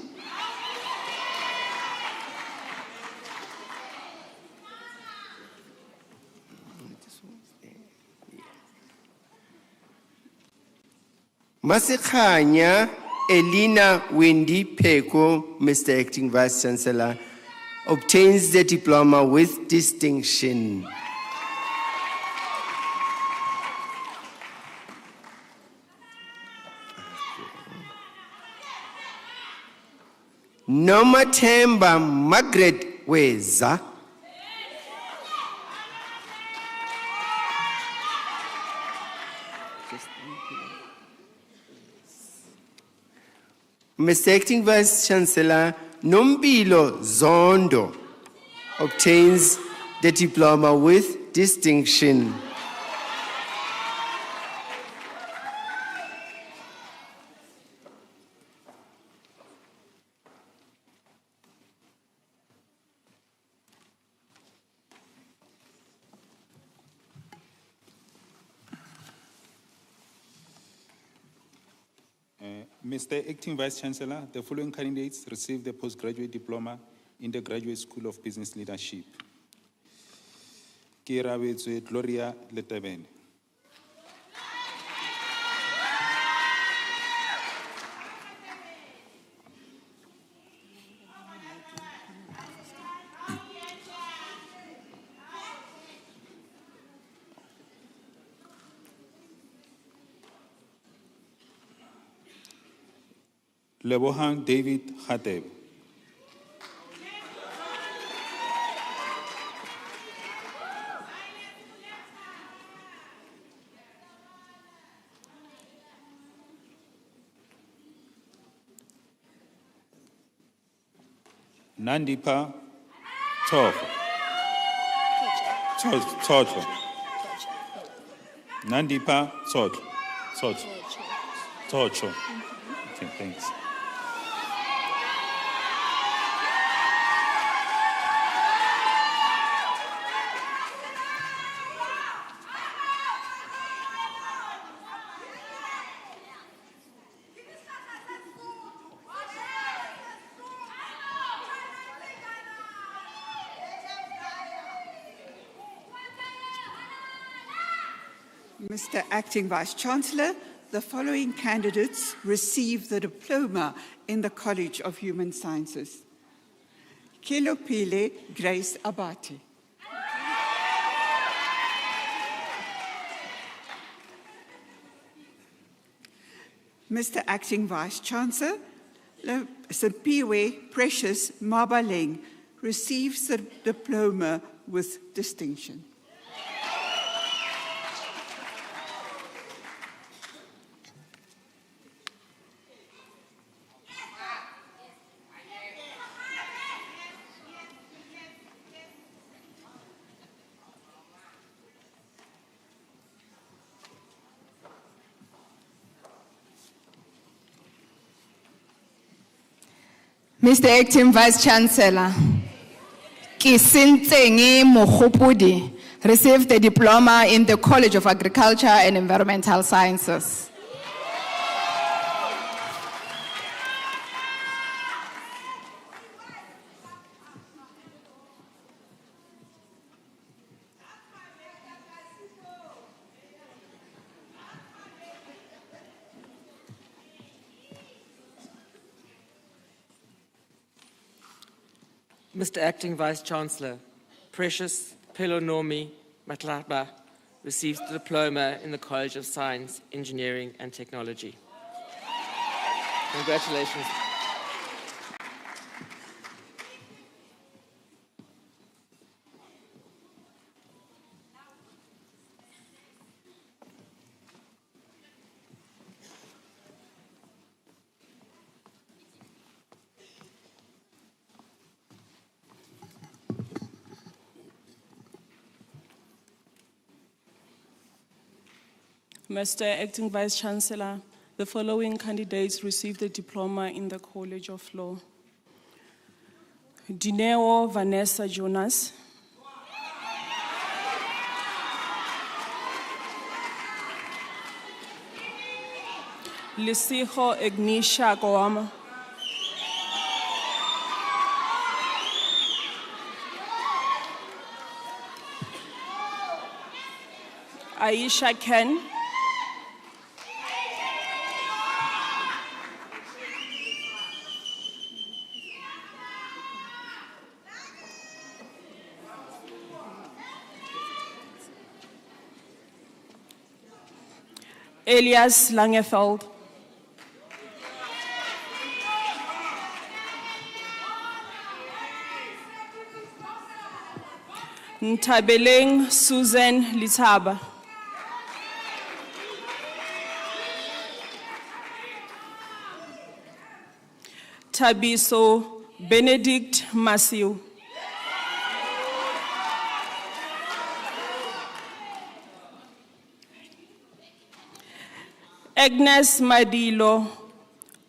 Speaker 11: Masikhanya Elina Wendy Peko, Mr. Acting Vice Chancellor, obtains the diploma with distinction. Nomathemba Margaret Weza, Mr. Acting Vice Chancellor, Nombilo Zondo obtains the diploma with distinction.
Speaker 15: Mr. Acting Vice Chancellor, the following candidates received the postgraduate diploma in the Graduate School of Business Leadership. Kirabetswe Gloria Letabene. Lebohang David Khateb. Nandipa Tofo. Totho. Nandipa Totho. Totho. Okay, thanks.
Speaker 2: Mr. Acting Vice-Chancellor, the following candidates receive the diploma in the College of Human Sciences. Kelopile Grace Abati. Mr. Acting Vice-Chancellor, Simpiwe Precious Mabaleng receives the diploma with distinction.
Speaker 7: Mr. Acting Vice-Chancellor, Kisintsengi Mohopudi received the diploma in the College of Agriculture and Environmental Sciences.
Speaker 16: Mr. Acting Vice-Chancellor, Precious Pelonomi Matlaba receives the diploma in the College of Science, Engineering and Technology. Congratulations.
Speaker 18: Mr. Acting Vice-Chancellor, the following candidates received the diploma in the College of Law. Dineo Vanessa Jonas. Lisiho Ignisha Goama. Aisha Ken. Elias Langeveld. Ntabeleng Susan Litaba. Tabiso Benedict Masiu. Agnes Madilo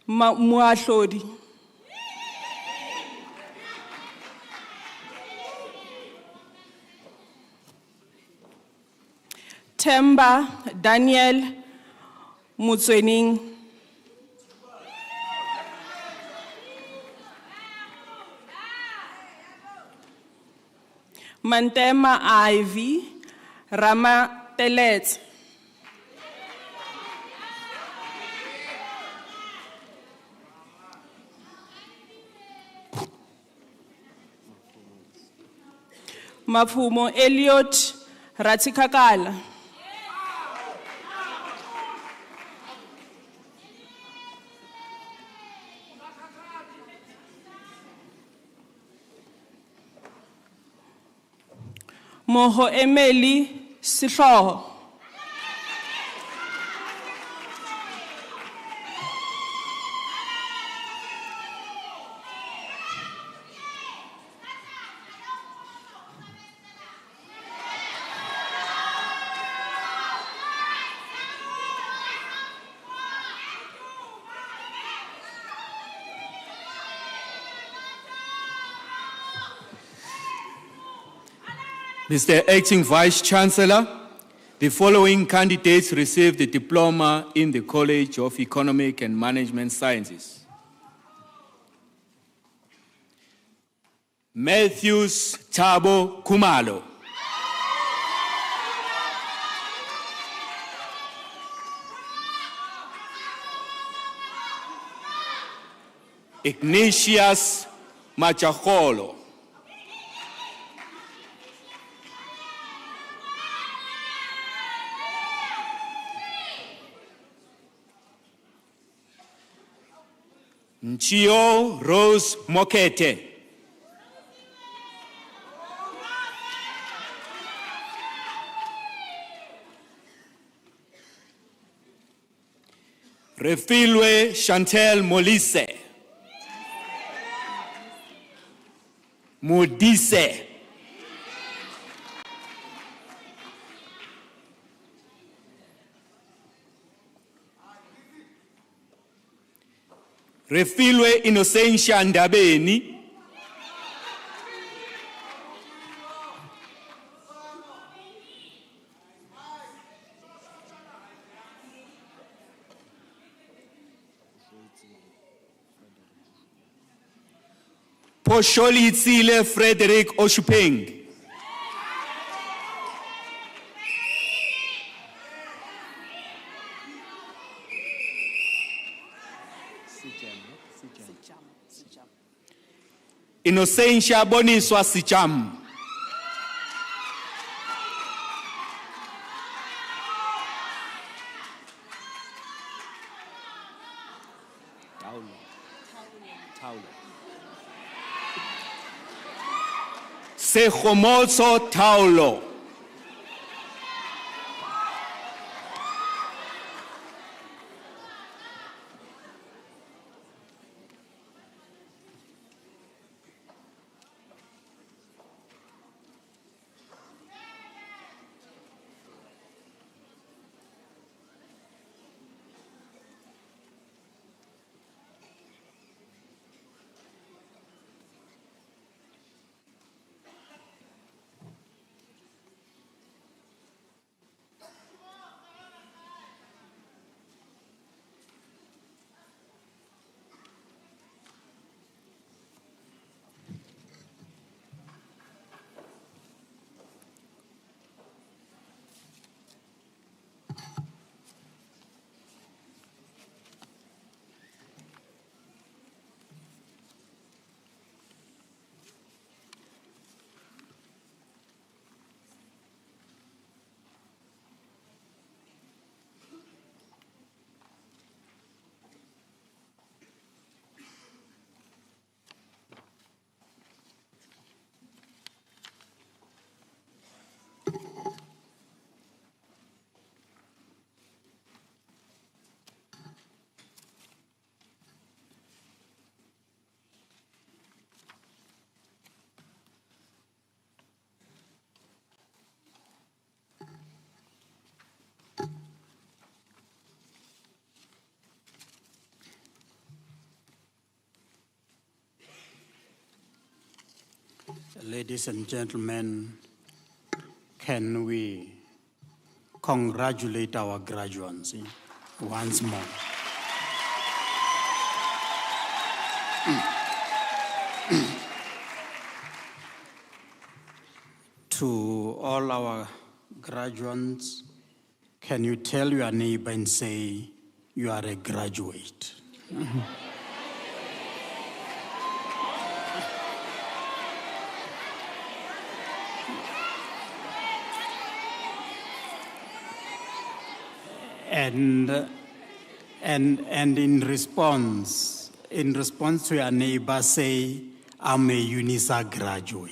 Speaker 18: Muahlodi. Temba Daniel Mutswening. Mantema Ivy Rama Telet. Maphumo Elliot Ratikakala. Moho Emily Sihloho.
Speaker 14: Mr. Acting Vice-Chancellor, the following candidates received the diploma in the College of Economic and Management Sciences. Matthews Thabo Kumalo. Ignatius Machakolo. Nchio Rose Mokete. Refilwe Chantel Molise. Modise. Refilwe Innocentia Ndabeni. Posholitsile Frederick Oshupeng. Innocentia Boniswa Sicham. Sekhomoso Taulo.
Speaker 20: Ladies and gentlemen, can we congratulate our graduates once more? To all our graduates, can you tell your neighbor and say, you are a graduate? And in response to your neighbor, say, I'm a UNISA graduate.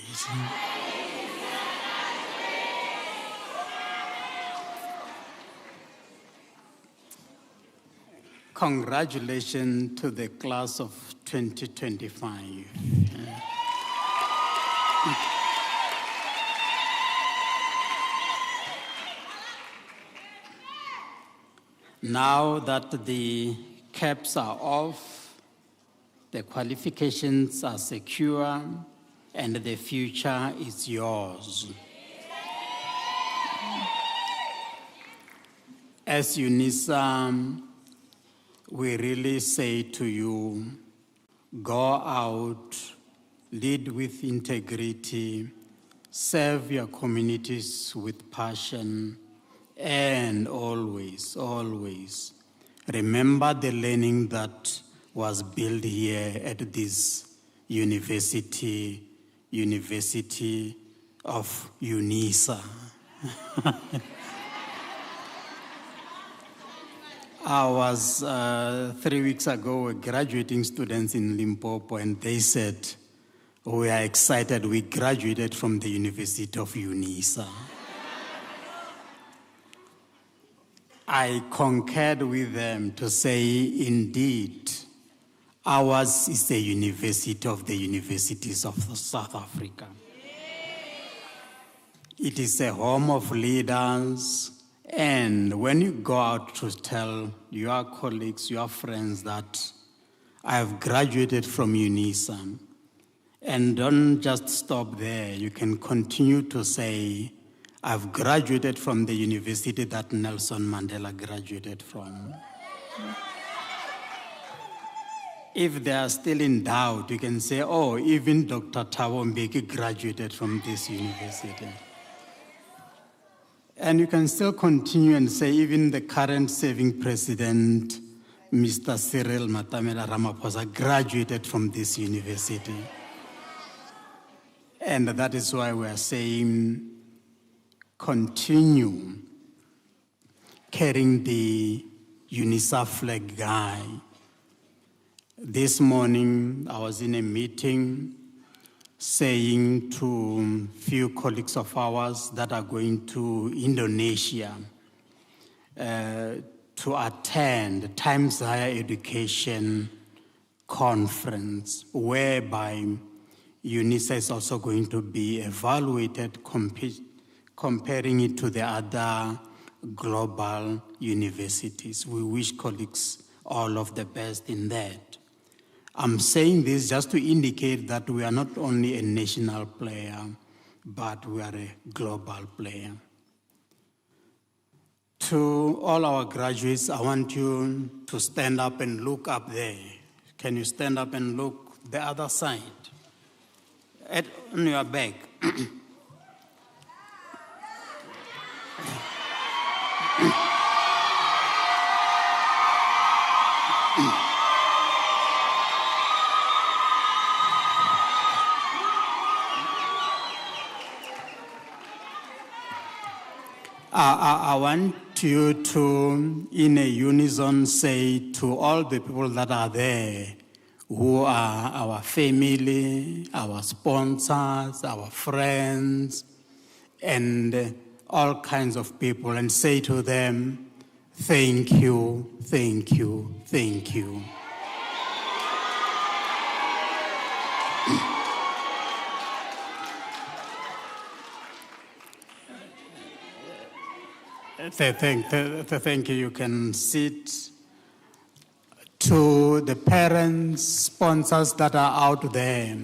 Speaker 20: Congratulations to the class of 2025. Now that the caps are off, the qualifications are secure, and the future is yours. As UNISA, we really say to you, go out, lead with integrity, serve your communities with passion, and always, always remember the learning that was built here at this university of UNISA. I was 3 weeks ago graduating students in Limpopo, and they said, "We are excited, we graduated from the University of UNISA." I concurred with them to say, indeed, ours is the university of the universities of South Africa. It is a home of leaders, and when you go out to tell your colleagues, your friends that I have graduated from UNISA, and don't just stop there, you can continue to say, I've graduated from the university that Nelson Mandela graduated from. If they are still in doubt, you can say, oh, even Dr. Thabo Mbeki graduated from this university. And you can still continue and say, even the current serving president, Mr. Cyril Matamela Ramaphosa, graduated from this university. And that is why we are saying, continue carrying the UNISA flag high. This morning, I was in a meeting saying to few colleagues of ours that are going to Indonesia to attend Times Higher Education Conference, whereby UNISA is also going to be evaluated, comparing it to the other global universities. We wish colleagues all of the best in that. I'm saying this just to indicate that we are not only a national player, but we are a global player. To all our graduates, I want you to stand up and look up there. Can you stand up and look the other side? On your back. I want you to, in a unison, say to all the people that are there, who are our family, our sponsors, our friends, and all kinds of people, and say to them, thank you, thank you, thank you. Thank you. You can sit. To the parents, sponsors that are out there,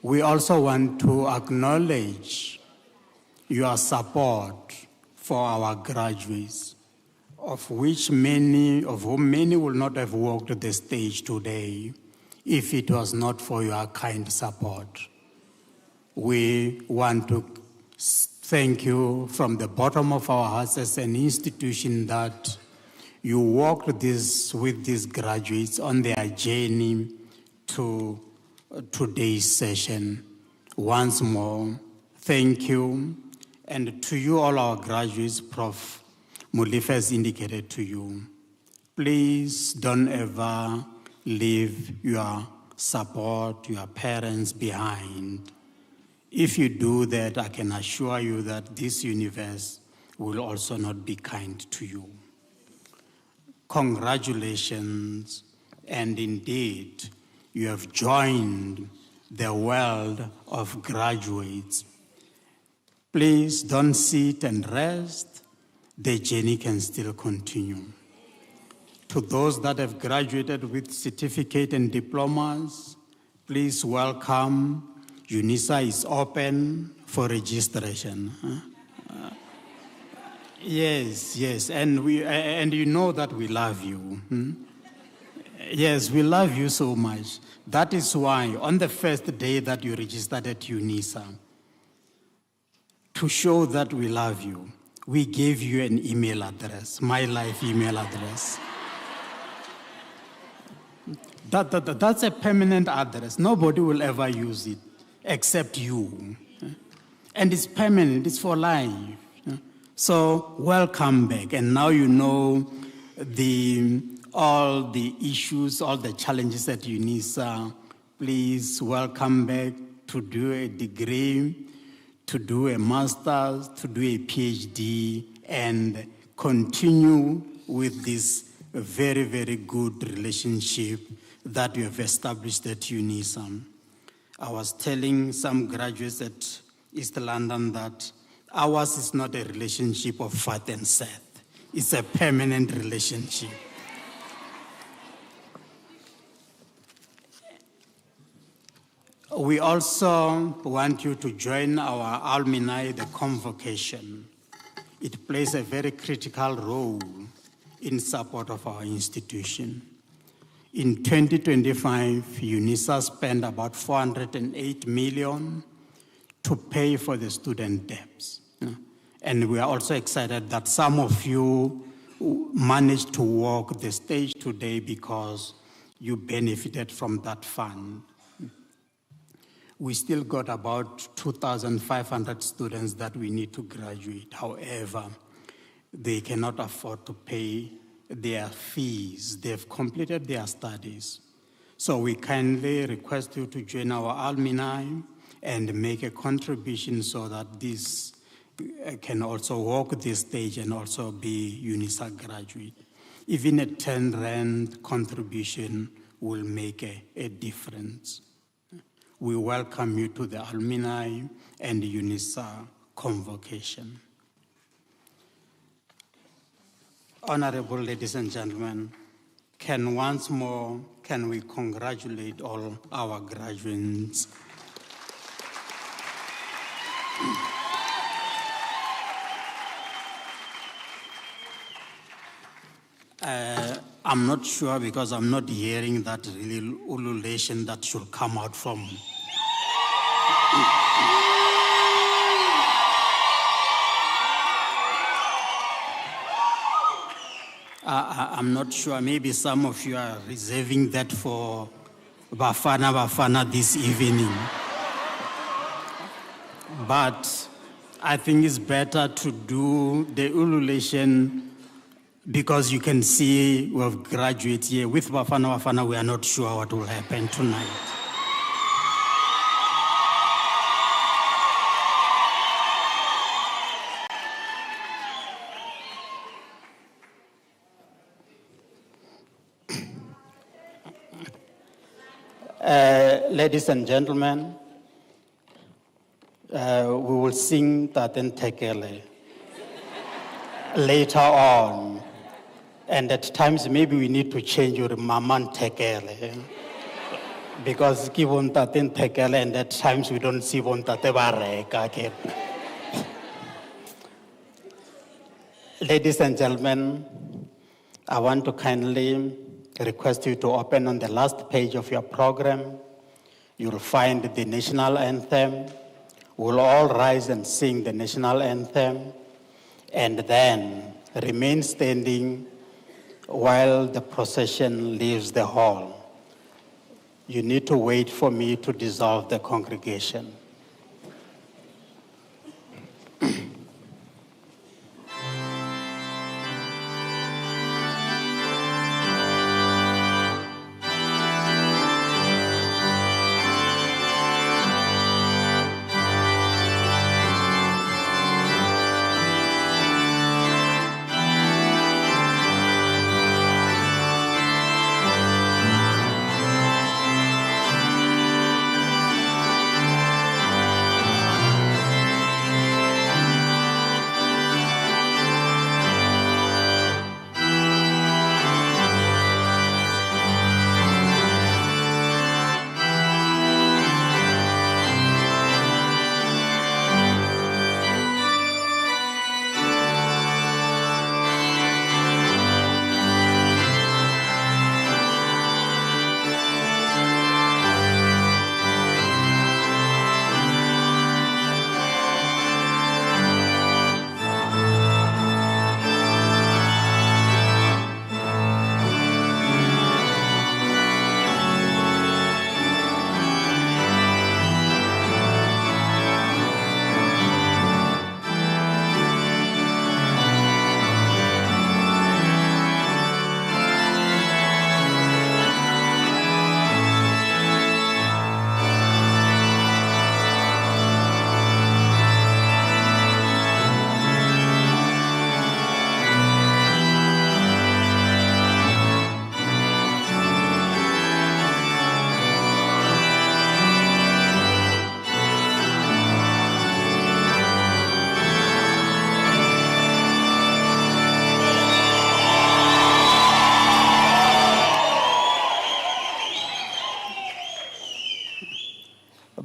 Speaker 20: we also want to acknowledge your support for our graduates, of whom many will not have walked the stage today if it was not for your kind support. We want to thank you from the bottom of our hearts as an institution that you walked with these graduates on their journey to today's session. Once more, thank you. And to you, all our graduates, Prof. Molefe has indicated to you, please don't ever leave your support, your parents behind. If you do that, I can assure you that this universe will also not be kind to you. Congratulations, and indeed, you have joined the world of graduates. Please don't sit and rest. The journey can still continue. To those that have graduated with certificate and diplomas, please welcome. UNISA is open for registration. Yes, and you know that we love you. Yes, we love you so much. That is why on the first day that you registered at UNISA, to show that we love you, we gave you an email address, my life email address. That's a permanent address. Nobody will ever use it except you. And it's permanent, it's for life. So welcome back. And now you know all the issues, all the challenges that UNISA. Please welcome back to do a degree, to do a master's, to do a PhD, and continue with this very, very good relationship that we have established at UNISA. I was telling some graduates at East London that ours is not a relationship of fat and Seth. It's a permanent relationship. We also want you to join our alumni, the convocation. It plays a very critical role in support of our institution. In 2025, UNISA spent about 408 million to pay for the student debts. And we are also excited that some of you managed to walk the stage today because you benefited from that fund. We still got about 2,500 students that we need to graduate. However, they cannot afford to pay their fees. They've completed their studies. So we kindly request you to join our alumni and make a contribution so that this can also walk this stage and also be UNISA graduate. Even a 10 Rand contribution will make a difference. We welcome you to the alumni and UNISA convocation. Honorable ladies and gentlemen, once more, can we congratulate all our graduates? I'm not sure because I'm not hearing that really ululation that should come out from. I'm not sure. Maybe some of you are reserving that for Bafana this evening. But I think it's better to do the ululation because you can see we have graduates here. With Bafana, we are not sure what will happen tonight. Ladies and gentlemen, we will sing Taten Tekele later on. And at times, maybe we need to change your Maman Tekele. Because Kivon Taten Tekele, and at times we don't see Von Tate Bareka. Ladies and gentlemen, I want to kindly request you to open on the last page of your program. You'll find the national anthem. We'll all rise and sing the national anthem and then remain standing while the procession leaves the hall. You need to wait for me to dissolve the congregation.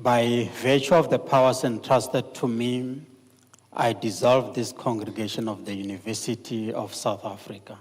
Speaker 20: By virtue of the powers entrusted to me, I dissolve this congregation of the University of South Africa.